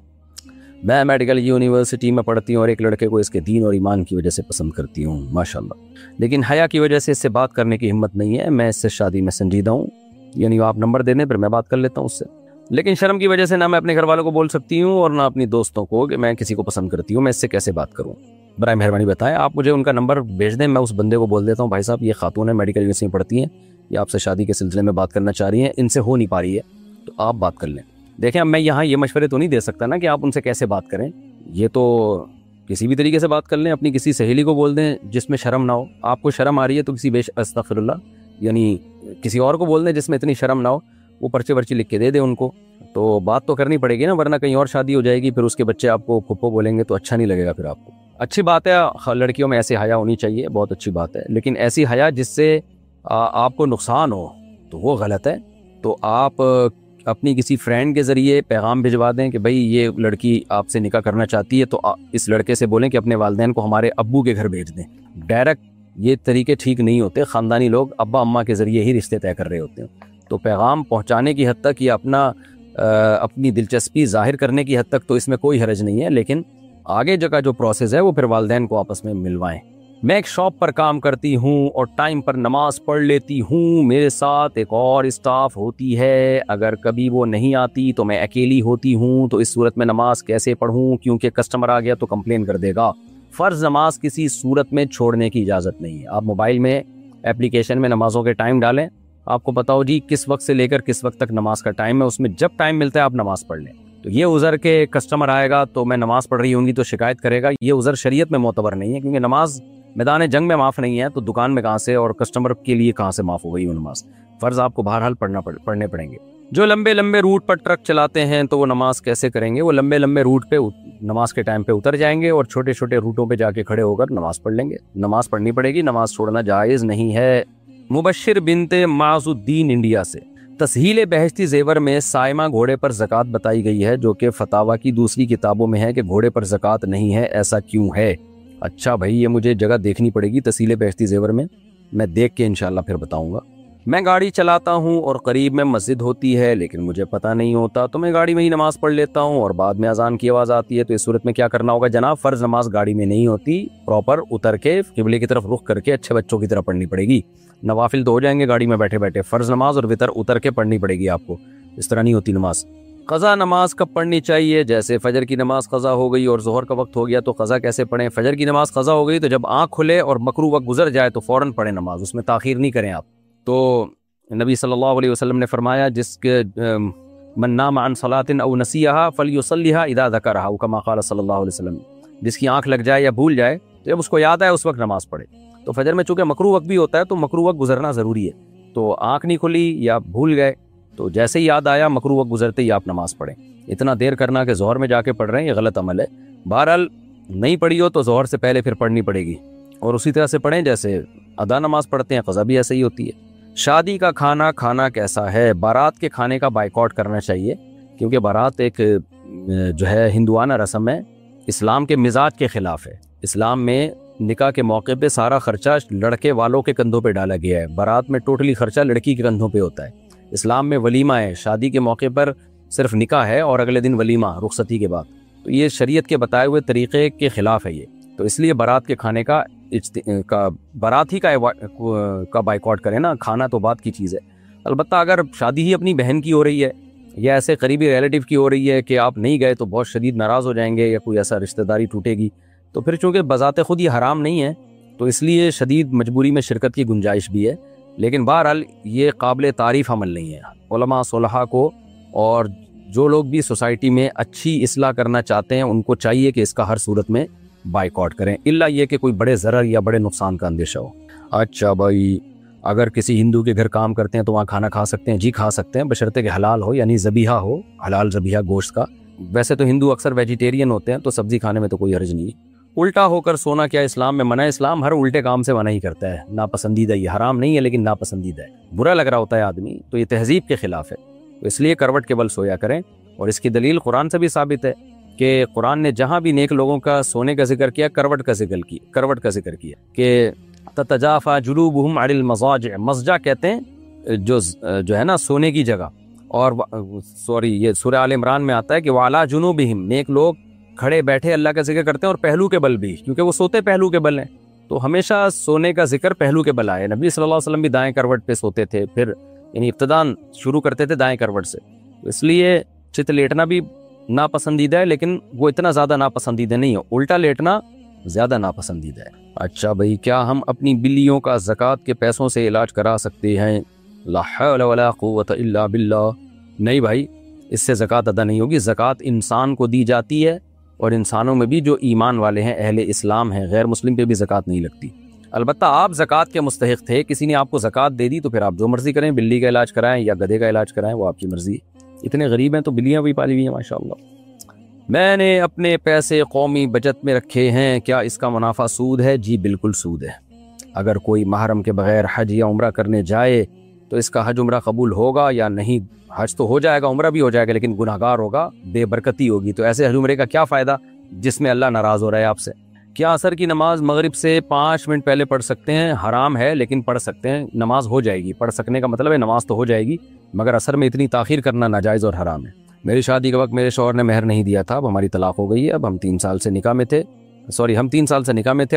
میں میڈیکل یونیورسٹی میں پڑھتی ہوں اور ایک لڑکے کو اس کے دین اور ایمان کی وجہ سے پسند کرتی ہوں ماشاءاللہ، لیکن حیا کی وجہ سے اس سے بات کرنے کی ہمت نہیں ہے۔ میں اس سے شادی میں سنجیدہ ہوں، یعنی آپ نمبر دے دیں پھر میں بات کر لیتا ہوں اس سے۔ لیکن شرم کی وجہ سے نہ میں اپنے گھر والوں کو بول سکتی ہوں اور نہ اپنی دوستوں کو کہ میں کسی کو پسند کرتی ہوں، میں اس سے کیسے بات کروں؟ برائے مہربانی بتائیں، آپ مجھے ان کا نمبر بھیج دیں، میں اس بندے کو بول دیتا ہوں بھائی صاحب یہ خاتون ہے، میڈیکل یونیورسٹی میں پڑھتی ہیں، یہ آپ سے شادی کے سلسلے میں بات کرنا چاہ رہی ہیں، ان سے ہو نہیں پا رہی ہے تو آپ بات کر لیں۔ دیکھیں اب میں یہاں یہ مشورے تو نہیں دے سکتا نا کہ آپ ان سے کیسے بات کریں، یہ تو کسی بھی طریقے سے بات کر لیں، اپنی کسی سہیلی کو بول دیں جس میں شرم نہ ہو، آپ کو شرم آ رہی ہے تو کسی استغفر اللہ یعنی کسی اور کو بول دیں جس میں اتنی شرم نہ ہو، وہ پرچے ورچے لکھ کے دے دیں ان کو، تو بات تو کرنی پڑے گی نا، ورنہ کہیں اور شادی ہو جائے گی، پھر اس کے بچے آپ کو پھپھو بولیں گے تو اچھا نہیں لگے گا پھر آپ کو۔ اچھی بات ہے لڑکیوں میں ایسی حیا ہونی چاہیے، بہت اچھی بات ہے، لیکن ایسی حیا جس سے آپ کو نقصان ہو تو وہ غلط ہے۔ تو آپ اپنی کسی فرینڈ کے ذریعے پیغام بھجوا دیں کہ بھائی یہ لڑکی آپ سے نکاح کرنا چاہتی ہے، تو اس لڑکے سے بولیں کہ اپنے والدین کو ہمارے ابو کے گھر بھیج دیں۔ ڈائریکٹ یہ طریقے ٹھیک نہیں ہوتے، خاندانی لوگ ابا اماں کے ذریعے ہی رشتے طے کر رہے ہوتے ہیں، تو پیغام پہنچانے کی حد تک یا اپنی دلچسپی ظاہر کرنے کی حد تک تو اس میں کوئی حرج نہیں ہے، لیکن آگے کا جو پروسیس ہے وہ پھر والدین کو آپس میں ملوائیں۔ میں ایک شاپ پر کام کرتی ہوں اور ٹائم پر نماز پڑھ لیتی ہوں، میرے ساتھ ایک اور اسٹاف ہوتی ہے، اگر کبھی وہ نہیں آتی تو میں اکیلی ہوتی ہوں، تو اس صورت میں نماز کیسے پڑھوں کیونکہ کسٹمر آ گیا تو کمپلین کر دے گا۔ فرض نماز کسی صورت میں چھوڑنے کی اجازت نہیں ہے۔ آپ موبائل میں اپلیکیشن میں نمازوں کے ٹائم ڈالیں، آپ کو پتا ہو جی کس وقت سے لے کر کس وقت تک نماز کا ٹائم ہے، اس میں جب ٹائم ملتا ہے آپ نماز پڑھ لیں۔ تو یہ عذر کے کسٹمر آئے گا تو میں نماز پڑھ رہی ہوں گی تو شکایت کرے گا، یہ عذر شریعت میں معتبر نہیں ہے، کیونکہ نماز میدان جنگ میں معاف نہیں ہے تو دکان میں کہاں سے اور کسٹمر کے لیے کہاں سے معاف ہو گئی وہ نماز؟ فرض آپ کو بہرحال پڑھنے پڑیں گے۔ جو لمبے لمبے روٹ پر ٹرک چلاتے ہیں تو وہ نماز کیسے کریں گے؟ وہ لمبے لمبے روٹ پہ نماز کے ٹائم پہ اتر جائیں گے اور چھوٹے چھوٹے روٹوں پہ جا کے کھڑے ہو کر نماز پڑھ لیں گے۔ نماز پڑھنی پڑے گی، نماز چھوڑنا جائز نہیں ہے۔ مبشر بنت معاذ الدین انڈیا سے، تسہیل بہشتی زیور میں سائمہ گھوڑے پر زکوٰۃ بتائی گئی ہے، جو کہ فتاوی کی دوسری کتابوں میں ہے کہ گھوڑے پر زکوٰۃ نہیں ہے، ایسا کیوں ہے؟ اچھا بھائی یہ مجھے جگہ دیکھنی پڑے گی تسہیل بہشتی زیور میں دیکھ کے انشاءاللہ پھر بتاؤں گا۔ میں گاڑی چلاتا ہوں اور قریب میں مسجد ہوتی ہے لیکن مجھے پتہ نہیں ہوتا، تو میں گاڑی میں ہی نماز پڑھ لیتا ہوں اور بعد میں اذان کی آواز آتی ہے، تو اس صورت میں کیا کرنا ہوگا جناب؟ فرض نماز گاڑی میں نہیں ہوتی، پراپر اتر کے قبلے کی طرف رخ کر کے اچھے بچوں کی طرح پڑھنی پڑے گی۔ نوافل تو ہو جائیں گے گاڑی میں بیٹھے بیٹھے، فرض نماز اور وتر اتر کے پڑھنی پڑے گی آپ کو، اس طرح نہیں ہوتی نماز۔ قضا نماز کب پڑھنی چاہیے؟ جیسے فجر کی نماز قضا ہو گئی اور ظہر کا وقت ہو گیا تو قضا کیسے پڑھیں؟ فجر کی نماز قضا ہو گئی تو جب آنکھ کھلے اور مکروہ وقت گزر جائے تو فوراً پڑھیں نماز، اس میں تاخیر نہیں کریں آپ۔ تو نبی صلی اللہ علیہ وسلم نے فرمایا جس کے من نام عن صلاۃ او نسیہا فلیصلیھا اذا ذکرھا، کما قال صلی اللہ علیہ وسلم، جس کی آنکھ لگ جائے یا بھول جائے تو جب اس کو یاد آئے اس وقت نماز پڑھے۔ تو فجر میں چونکہ مکروہ وقت بھی ہوتا ہے تو مکروہ وقت گزرنا ضروری ہے، تو آنکھ نہیں کھلی یا بھول گئے تو جیسے ہی یاد آیا مکروہ وقت گزرتے ہی آپ نماز پڑھیں۔ اتنا دیر کرنا کہ ظہر میں جا کے پڑھ رہے ہیں یہ غلط عمل ہے۔ بہرحال نہیں پڑھی ہو تو ظہر سے پہلے پھر پڑھنی پڑے گی، اور اسی طرح سے پڑھیں جیسے ادا نماز پڑھتے ہیں، قضا بھی ایسے ہی ہوتی ہے۔ شادی کا کھانا کیسا ہے؟ بارات کے کھانے کا بائیکاٹ کرنا چاہیے، کیونکہ بارات ایک جو ہے ہندوانہ رسم ہے، اسلام کے مزاج کے خلاف ہے۔ اسلام میں نکاح کے موقع پہ سارا خرچہ لڑکے والوں کے کندھوں پہ ڈالا گیا ہے، بارات میں ٹوٹلی خرچہ لڑکی کے کندھوں پہ ہوتا ہے۔ اسلام میں ولیمہ ہے، شادی کے موقع پر صرف نکاح ہے اور اگلے دن ولیمہ رخصتی کے بعد، تو یہ شریعت کے بتائے ہوئے طریقے کے خلاف ہے یہ، تو اس لیے بارات کے کھانے کا بارات ہی کا بائیکاٹ کریں نا، کھانا تو بات کی چیز ہے۔ البتہ اگر شادی ہی اپنی بہن کی ہو رہی ہے یا ایسے قریبی ریلیٹیو کی ہو رہی ہے کہ آپ نہیں گئے تو بہت شدید ناراض ہو جائیں گے یا کوئی ایسا رشتہ داری ٹوٹے گی، تو پھر چونکہ بذات خود یہ حرام نہیں ہے تو اس لیے شدید مجبوری میں شرکت کی گنجائش بھی ہے، لیکن بہرحال یہ قابل تعریف عمل نہیں ہے۔ علماء صلحاء کو اور جو لوگ بھی سوسائٹی میں اچھی اصلاح کرنا چاہتے ہیں ان کو چاہیے کہ اس کا ہر صورت میں بائیکاٹ کریں، الا یہ کہ کوئی بڑے ضرر یا بڑے نقصان کا اندیشہ ہو۔ اچھا بھائی، اگر کسی ہندو کے گھر کام کرتے ہیں تو وہاں کھانا کھا سکتے ہیں؟ جی کھا سکتے ہیں، بشرطے کہ حلال ہو، یعنی ذبیحہ ہو، حلال ذبیحہ گوشت کا۔ ویسے تو ہندو اکثر ویجیٹیرین ہوتے ہیں تو سبزی کھانے میں تو کوئی حرج نہیں۔ الٹا ہو کر سونا کیا اسلام میں منع ہے؟ اسلام ہر الٹے کام سے منع ہی کرتا ہے، ناپسندیدہ، یہ حرام نہیں ہے لیکن ناپسندیدہ ہے، برا لگ رہا ہوتا ہے آدمی تو یہ تہذیب کے خلاف ہے، تو اس لیے کروٹ کے بل سویا کریں۔ اور اس کی دلیل قرآن سے بھی ثابت ہے کہ قرآن نے جہاں بھی نیک لوگوں کا سونے کا ذکر کیا کروٹ کا ذکر کیا کہ تتجافى جنوبهم عن المضاجع، مضجع کہتے ہیں جو ہے نا سونے کی جگہ، اور یہ سورہ آل عمران میں آتا ہے کہ وعلى جنوبهم، نیک لوگ کھڑے بیٹھے اللہ کا ذکر کرتے ہیں اور پہلو کے بل بھی، کیونکہ وہ سوتے پہلو کے بل ہیں، تو ہمیشہ سونے کا ذکر پہلو کے بل آئے۔ نبی صلی اللہ علیہ وسلم بھی دائیں کروٹ پہ سوتے تھے، پھر یعنی ابتداً شروع کرتے تھے دائیں کروٹ سے، اس لیے چت لیٹنا بھی ناپسندیدہ ہے، لیکن وہ اتنا زیادہ ناپسندیدہ نہیں ہے، الٹا لیٹنا زیادہ ناپسندیدہ ہے۔ اچھا بھائی، کیا ہم اپنی بلیوں کا زکوٰۃ کے پیسوں سے علاج کرا سکتے ہیں؟ لا حول ولا قوت الا باللہ۔ نہیں بھائی، اس سے زکوٰۃ ادا نہیں ہوگی۔ زکوٰۃ انسان کو دی جاتی ہے، اور انسانوں میں بھی جو ایمان والے ہیں، اہل اسلام ہیں، غیر مسلم پہ بھی زکوٰۃ نہیں لگتی۔ البتہ آپ زکوٰۃ کے مستحق تھے، کسی نے آپ کو زکوٰۃ دے دی تو پھر آپ جو مرضی کریں، بلی کا علاج کرائیں یا گدھے کا علاج کرائیں، وہ آپ کی مرضی ہے۔ اتنے غریب ہیں تو بلیاں بھی پالی ہوئی ہیں ماشاءاللہ۔ میں نے اپنے پیسے قومی بچت میں رکھے ہیں، کیا اس کا منافع سود ہے؟ جی بالکل سود ہے۔ اگر کوئی محرم کے بغیر حج یا عمرہ کرنے جائے تو اس کا حج عمرہ قبول ہوگا یا نہیں؟ حج تو ہو جائے گا، عمرہ بھی ہو جائے گا، لیکن گناہ گار ہوگا، بے برکتی ہوگی۔ تو ایسے حج عمرے کا کیا فائدہ جس میں اللہ ناراض ہو رہا ہے آپ سے؟ کیا عصر کی نماز مغرب سے 5 منٹ پہلے پڑھ سکتے ہیں؟ حرام ہے، لیکن پڑھ سکتے ہیں، نماز ہو جائے گی۔ پڑھ سکنے کا مطلب ہے نماز تو ہو جائے گی، مگر عصر میں اتنی تاخیر کرنا ناجائز اور حرام ہے۔ میری شادی کے وقت میرے شوہر نے مہر نہیں دیا تھا، اب ہماری طلاق ہو گئی ہے، اب ہم 3 سال سے نکاح میں تھے،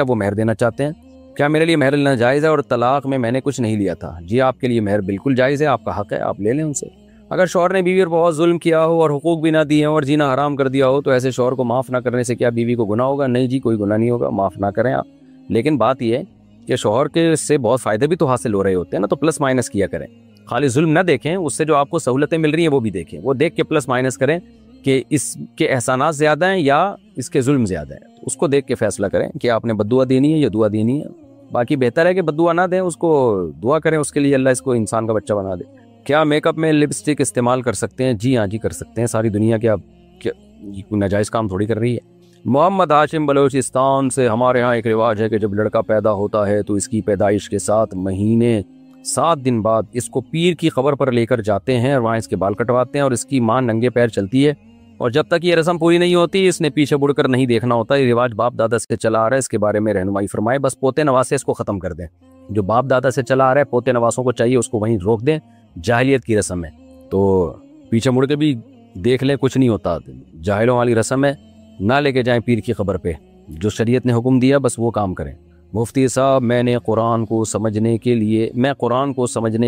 اب وہ مہر دینا چاہتے ہیں، کیا میرے لیے مہر لینا جائز ہے؟ اور طلاق میں نے کچھ نہیں لیا تھا۔ جی آپ کے لیے مہر بالکل جائز ہے، آپ کا حق ہے، آپ لے لیں ان سے۔ اگر شوہر نے بیوی پر بہت ظلم کیا ہو اور حقوق بھی نہ دیے ہوں اور جینا حرام کر دیا ہو تو ایسے شوہر کو معاف نہ کرنے سے کیا بیوی کو گناہ ہوگا؟ نہیں جی، کوئی گناہ نہیں ہوگا، معاف نہ کریں آپ۔ لیکن بات یہ ہے کہ شوہر کے سے بہت فائدے بھی تو حاصل ہو رہے ہوتے ہیں نا، تو پلس مائنس کیا کریں، خالی ظلم نہ دیکھیں، اس سے جو آپ کو سہولتیں مل رہی ہیں وہ بھی دیکھیں، وہ دیکھ کے پلس مائنس کریں کہ اس کے احسانات زیادہ ہیں یا اس کے ظلم زیادہ ہیں، اس کو دیکھ کے فیصلہ کریں کہ آپ نے بددعا دینی ہے یا دعا دینی ہے۔ باقی بہتر ہے کہ بددعا نہ دیں، اس کو دعا کریں اس کے لیے، اللہ اس کو انسان کا بچہ بنا دے۔ کیا میک اپ میں لپسٹک استعمال کر سکتے ہیں؟ جی ہاں جی کر سکتے ہیں، ساری دنیا کیا کوئی ناجائز کام تھوڑی کر رہی ہے۔ محمد ہاشم بلوچستان سے، ہمارے ہاں ایک رواج ہے کہ جب لڑکا پیدا ہوتا ہے تو اس کی پیدائش کے 7 مہینے 7 دن بعد اس کو پیر کی قبر پر لے کر جاتے ہیں اور وہاں اس کے بال کٹواتے ہیں اور اس کی ماں ننگے پیر چلتی ہے، اور جب تک یہ رسم پوری نہیں ہوتی اس نے پیچھے مڑ کر نہیں دیکھنا ہوتا۔ یہ رواج باپ دادا سے چلا آ رہا ہے، اس کے بارے میں رہنمائی فرمائے۔ بس پوتے نواسے اس کو ختم کر دیں، جو باپ دادا سے چلا آ رہا ہے پوتے نواسوں کو چاہیے اس کو وہیں روک دیں، جاہلیت کی رسم ہے، تو پیچھے مڑ کے بھی دیکھ لیں کچھ نہیں ہوتا، جاہلوں والی رسم ہے، نہ لے کے جائیں پیر کی قبر پہ، جو شریعت نے حکم دیا بس وہ کام کریں۔ مفتی صاحب، میں قرآن کو سمجھنے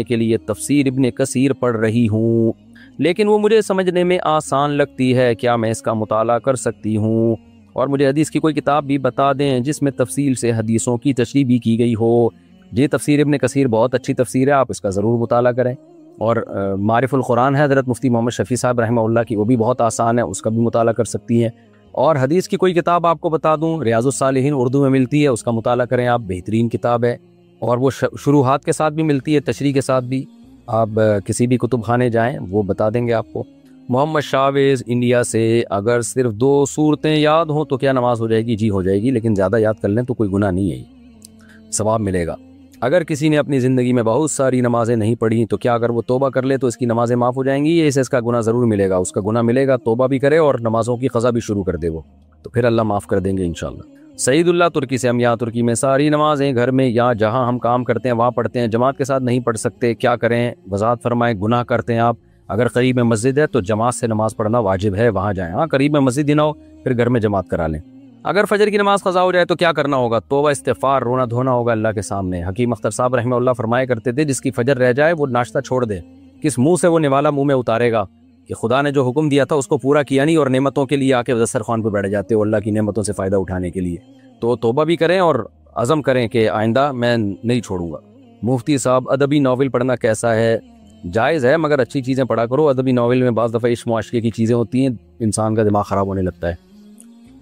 کے لیے تفسیر ابن کثیر پڑھ رہی ہوں، لیکن وہ مجھے سمجھنے میں آسان لگتی ہے، کیا میں اس کا مطالعہ کر سکتی ہوں؟ اور مجھے حدیث کی کوئی کتاب بھی بتا دیں جس میں تفصیل سے حدیثوں کی تشریح بھی کی گئی ہو۔ یہ تفسیر ابن کثیر بہت اچھی تفسیر ہے، آپ اس کا ضرور مطالعہ کریں۔ اور معرف القرآن ہے حضرت مفتی محمد شفیع صاحب رحمہ اللہ کی، وہ بھی بہت آسان ہے، اس کا بھی مطالعہ کر سکتی ہیں۔ اور حدیث کی کوئی کتاب آپ کو بتا دوں، ریاض الصالحین اردو میں ملتی ہے، اس کا مطالعہ کریں آپ، بہترین کتاب ہے، اور وہ شروحات کے ساتھ بھی ملتی ہے، تشریح کے ساتھ بھی۔ آپ کسی بھی کتب خانے جائیں وہ بتا دیں گے آپ کو۔ محمد شاویز انڈیا سے، اگر صرف 2 صورتیں یاد ہوں تو کیا نماز ہو جائے گی؟ جی ہو جائے گی، لیکن زیادہ یاد کر لیں تو کوئی گناہ نہیں ہے، ثواب ملے گا۔ اگر کسی نے اپنی زندگی میں بہت ساری نمازیں نہیں پڑھی تو کیا اگر وہ توبہ کر لے تو اس کی نمازیں معاف ہو جائیں گی؟ یہ اس کا گناہ ضرور ملے گا، اس کا گناہ ملے گا، توبہ بھی کرے اور نمازوں کی قضا بھی شروع کر دے وہ، تو پھر اللہ معاف کر دیں گے انشاءاللہ۔ سعید اللہ ترکی سے، ہم یہاں ترکی میں ساری نمازیں گھر میں یا جہاں ہم کام کرتے ہیں وہاں پڑھتے ہیں، جماعت کے ساتھ نہیں پڑھ سکتے، کیا کریں؟ وضاحت فرمائیں۔ گناہ کرتے ہیں آپ، اگر قریب میں مسجد ہے تو جماعت سے نماز پڑھنا واجب ہے، وہاں جائیں۔ ہاں قریب میں مسجد ہی نہ ہو پھر گھر میں جماعت کرا لیں۔ اگر فجر کی نماز قضا ہو جائے تو کیا کرنا ہوگا؟ توبہ استغفار، رونا دھونا ہوگا اللہ کے سامنے۔ حکیم اختر صاحب رحمہ اللہ فرمایا کرتے تھے جس کی فجر رہ جائے وہ ناشتہ چھوڑ دے، کس منہ سے وہ نوالا منہ میں اتارے گا کہ خدا نے جو حکم دیا تھا اس کو پورا کیا نہیں، اور نعمتوں کے لیے آ کے دسترخوان پہ بیٹھ جاتے ہو اللہ کی نعمتوں سے فائدہ اٹھانے کے لیے۔ تو توبہ بھی کریں اور عزم کریں کہ آئندہ میں نہیں چھوڑوں گا۔ مفتی صاحب، ادبی ناول پڑھنا کیسا ہے؟ جائز ہے، مگر اچھی چیزیں پڑھا کرو۔ ادبی ناول میں بعض دفعہ عشق معاشقے کی چیزیں ہوتی ہیں، انسان کا دماغ خراب ہونے لگتا ہے۔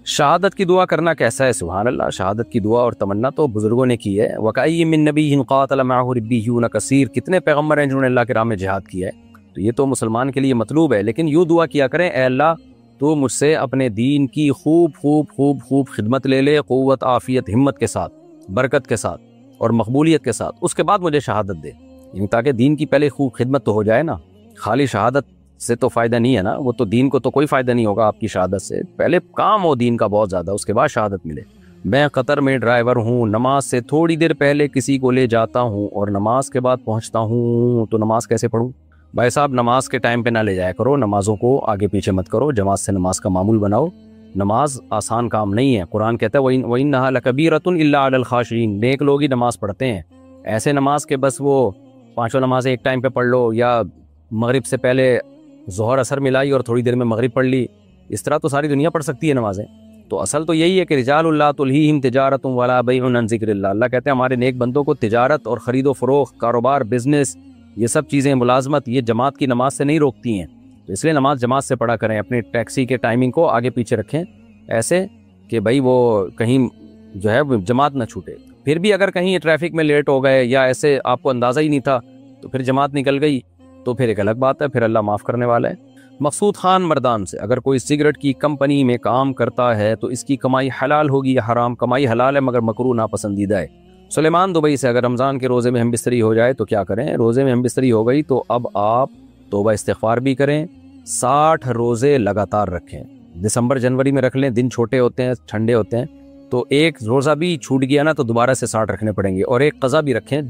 شہادت کی دعا کرنا کیسا ہے؟ سبحان اللہ، شہادت کی دعا اور تمنا تو بزرگوں نے کی ہے۔ وَكَأَيٍّ مِّن نَبِيٍّ قَاتَلَ مَعَهُ رِبِّيُّونَ كَثِيرٌ، کتنے پیغمبر ہیں جنہوں نے اللہ کے راہ میں جہاد کیا ہے، تو یہ تو مسلمان کے لیے مطلوب ہے۔ لیکن یوں دعا کیا کریں، اے اللہ تو مجھ سے اپنے دین کی خوب خدمت لے لے، قوت، عافیت، ہمت کے ساتھ، برکت کے ساتھ اور مقبولیت کے ساتھ، اس کے بعد مجھے شہادت دے، یعنی تاکہ دین کی پہلے خوب خدمت تو ہو جائے نا، خالی شہادت سے تو فائدہ نہیں ہے نا، وہ تو دین کو تو کوئی فائدہ نہیں ہوگا آپ کی شہادت سے، پہلے کام ہو دین کا بہت زیادہ، اس کے بعد شہادت ملے۔ میں قطر میں ڈرائیور ہوں، نماز سے تھوڑی دیر پہلے کسی کو لے جاتا ہوں اور نماز کے بعد پہنچتا ہوں، تو نماز کیسے پڑھوں؟ بھائی صاحب، نماز کے ٹائم پہ نہ لے جایا کرو، نمازوں کو آگے پیچھے مت کرو، جماعت سے نماز کا معمول بناؤ۔ نماز آسان کام نہیں ہے، قرآن کہتا ہے وَإِنَّهَا لَكَبِيرَةٌ إِلَّا عَلَى الْخَاشِعِينَ، نیک لوگ ہی نماز پڑھتے ہیں، ایسے نماز کے بس وہ 5 نمازیں ایک ٹائم پہ پڑھ لو، یا مغرب سے پہلے ظہر اثر ملائی اور تھوڑی دیر میں مغرب پڑھ لی، اس طرح تو ساری دنیا پڑھ سکتی ہے نمازیں۔ تو اصل تو یہی ہے کہ رجال اللہ تلہیہم تجارت ولا بیع عن ذکر اللہ، اللہ کہتے ہیں ہمارے نیک بندوں کو تجارت اور خرید و فروخت، کاروبار، بزنس، یہ سب چیزیں، ملازمت، یہ جماعت کی نماز سے نہیں روکتی ہیں، تو اس لیے نماز جماعت سے پڑھا کریں، اپنی ٹیکسی کے ٹائمنگ کو آگے پیچھے رکھیں ایسے کہ بھائی وہ کہیں جو ہے جماعت نہ چھوٹے۔ پھر بھی اگر کہیں ٹریفک میں لیٹ ہو گئے یا ایسے آپ کو اندازہ ہی نہیں تھا تو پھر جماعت نکل گئی تو پھر ایک الگ بات ہے، پھر اللہ معاف کرنے والا ہے۔ مقصود خان مردان سے، اگر کوئی سگریٹ کی کمپنی میں کام کرتا ہے تو اس کی کمائی حلال ہوگی یا حرام؟ کمائی حلال ہے مگر مکروہ ناپسندیدہ ہے۔ سلیمان دبئی سے، اگر رمضان کے روزے میں ہم بستری ہو جائے تو کیا کریں؟ روزے میں ہم بستری ہو گئی تو اب آپ توبہ استغفار بھی کریں، 60 روزے لگاتار رکھیں، دسمبر جنوری میں رکھ لیں، دن چھوٹے ہوتے ہیں، ٹھنڈے ہوتے ہیں، تو ایک روزہ بھی چھوٹ گیا نا تو دوبارہ سے 60 رکھنے پڑیں گے، اور ایک قضا بھی رکھیں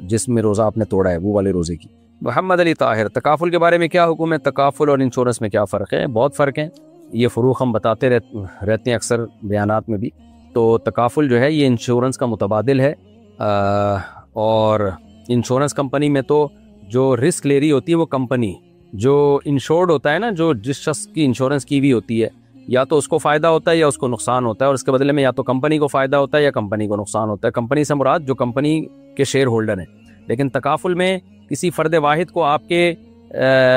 جس میں روزہ آپ نے توڑا ہے وہ والے روزے کی۔ محمد علی طاہر، تکافل کے بارے میں کیا حکم ہے؟ تکافل اور انشورنس میں کیا فرق ہے؟ بہت فرق ہے، یہ فروق ہم بتاتے رہتے ہیں اکثر بیانات میں بھی۔ تو تکافل جو ہے یہ انشورنس کا متبادل ہے، اور انشورنس کمپنی میں تو جو رسک لے رہی ہوتی ہے وہ کمپنی، جو انشورڈ ہوتا ہے نا، جو جس شخص کی انشورنس کی ہوئی ہوتی ہے، یا تو اس کو فائدہ ہوتا ہے یا اس کو نقصان ہوتا ہے، اور اس کے بدلے میں یا تو کمپنی کو فائدہ ہوتا ہے یا کمپنی کو نقصان ہوتا ہے۔ کمپنی سے مراد جو کمپنی کے شیئر ہولڈر ہیں، لیکن تکافل میں کسی فرد واحد کو آپ کے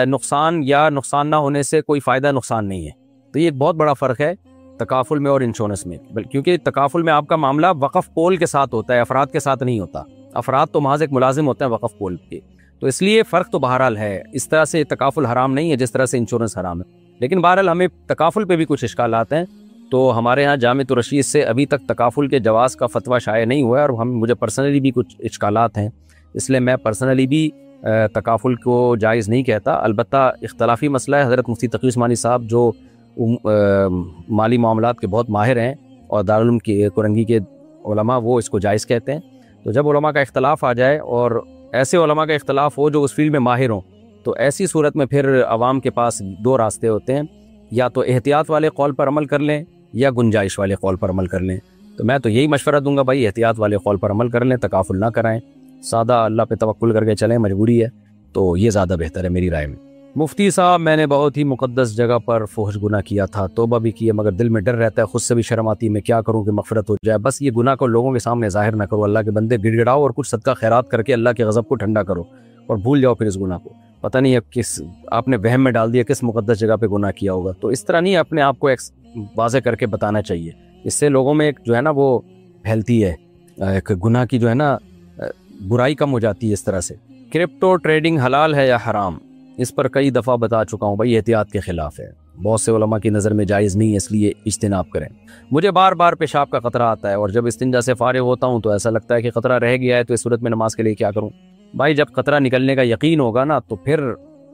نقصان یا نقصان نہ ہونے سے کوئی فائدہ نقصان نہیں ہے۔ تو یہ ایک بہت بڑا فرق ہے تکافل میں اور انشورنس میں، کیونکہ تکافل میں آپ کا معاملہ وقف پول کے ساتھ ہوتا ہے، افراد کے ساتھ نہیں ہوتا، افراد تو محض ایک ملازم ہوتے ہیں وقف پول کے، تو اس لیے فرق تو بہرحال ہے۔ اس طرح سے تکافل حرام نہیں ہے جس طرح سے انشورنس حرام ہے، لیکن بہرحال ہمیں تکافل پہ بھی کچھ اشکالات ہیں، تو ہمارے ہاں جامعۃ الرشید سے ابھی تک تکافل کے جواز کا فتویٰ شائع نہیں ہوا ہے، اور مجھے پرسنلی بھی کچھ اشکالات ہیں، اس لیے میں پرسنلی بھی تکافل کو جائز نہیں کہتا۔ البتہ اختلافی مسئلہ ہے، حضرت مفتی تقی عثمانی صاحب جو مالی معاملات کے بہت ماہر ہیں اور دارالعلوم کی کورنگی کے علماء، وہ اس کو جائز کہتے ہیں۔ تو جب علماء کا اختلاف آ جائے اور ایسے علماء کا اختلاف ہو جو اس فیلڈ میں ماہر ہوں، تو ایسی صورت میں پھر عوام کے پاس دو راستے ہوتے ہیں، یا تو احتیاط والے قول پر عمل کر لیں یا گنجائش والے قول پر عمل کر لیں۔ تو میں تو یہی مشورہ دوں گا بھائی احتیاط والے قول پر عمل کر لیں، تکافل نہ کرائیں، سادہ اللہ پہ توکل کر کے چلیں، مجبوری ہے، تو یہ زیادہ بہتر ہے میری رائے میں۔ مفتی صاحب، میں نے بہت ہی مقدس جگہ پر فحش گناہ کیا تھا، توبہ بھی کی ہے، مگر دل میں ڈر رہتا ہے، خود سے بھی شرم آتی ہے، میں کیا کروں کہ مغفرت ہو جائے؟ بس یہ گناہ کو لوگوں کے سامنے ظاہر نہ کرو، اللہ کے بندے گڑ گڑاؤ اور کچھ صدقہ خیرات کر کے اللہ کے غضب کو ٹھنڈا کرو اور بھول جاؤ پھر اس گناہ کو۔ پتہ نہیں اب کس آپ نے وہم میں ڈال دیا کس مقدس جگہ پہ گناہ کیا ہوگا، تو اس طرح نہیں اپنے آپ کو واضح کر کے بتانا چاہیے، اس سے لوگوں میں ایک جو ہے نا وہ پھیلتی ہے، ایک گناہ کی جو ہے نا برائی کم ہو جاتی ہے اس طرح سے۔ کرپٹو ٹریڈنگ حلال ہے یا حرام؟ اس پر کئی دفعہ بتا چکا ہوں بھائی، احتیاط کے خلاف ہے، بہت سے علماء کی نظر میں جائز نہیں ہے، اس لیے اجتناب کریں۔ مجھے بار بار پیشاب کا خطرہ آتا ہے اور جب استنجا سے فارغ ہوتا ہوں تو ایسا لگتا ہے کہ خطرہ رہ گیا ہے، تو اس صورت میں نماز کے لیے کیا کروں؟ بھائی جب خطرہ نکلنے کا یقین ہوگا نا تو پھر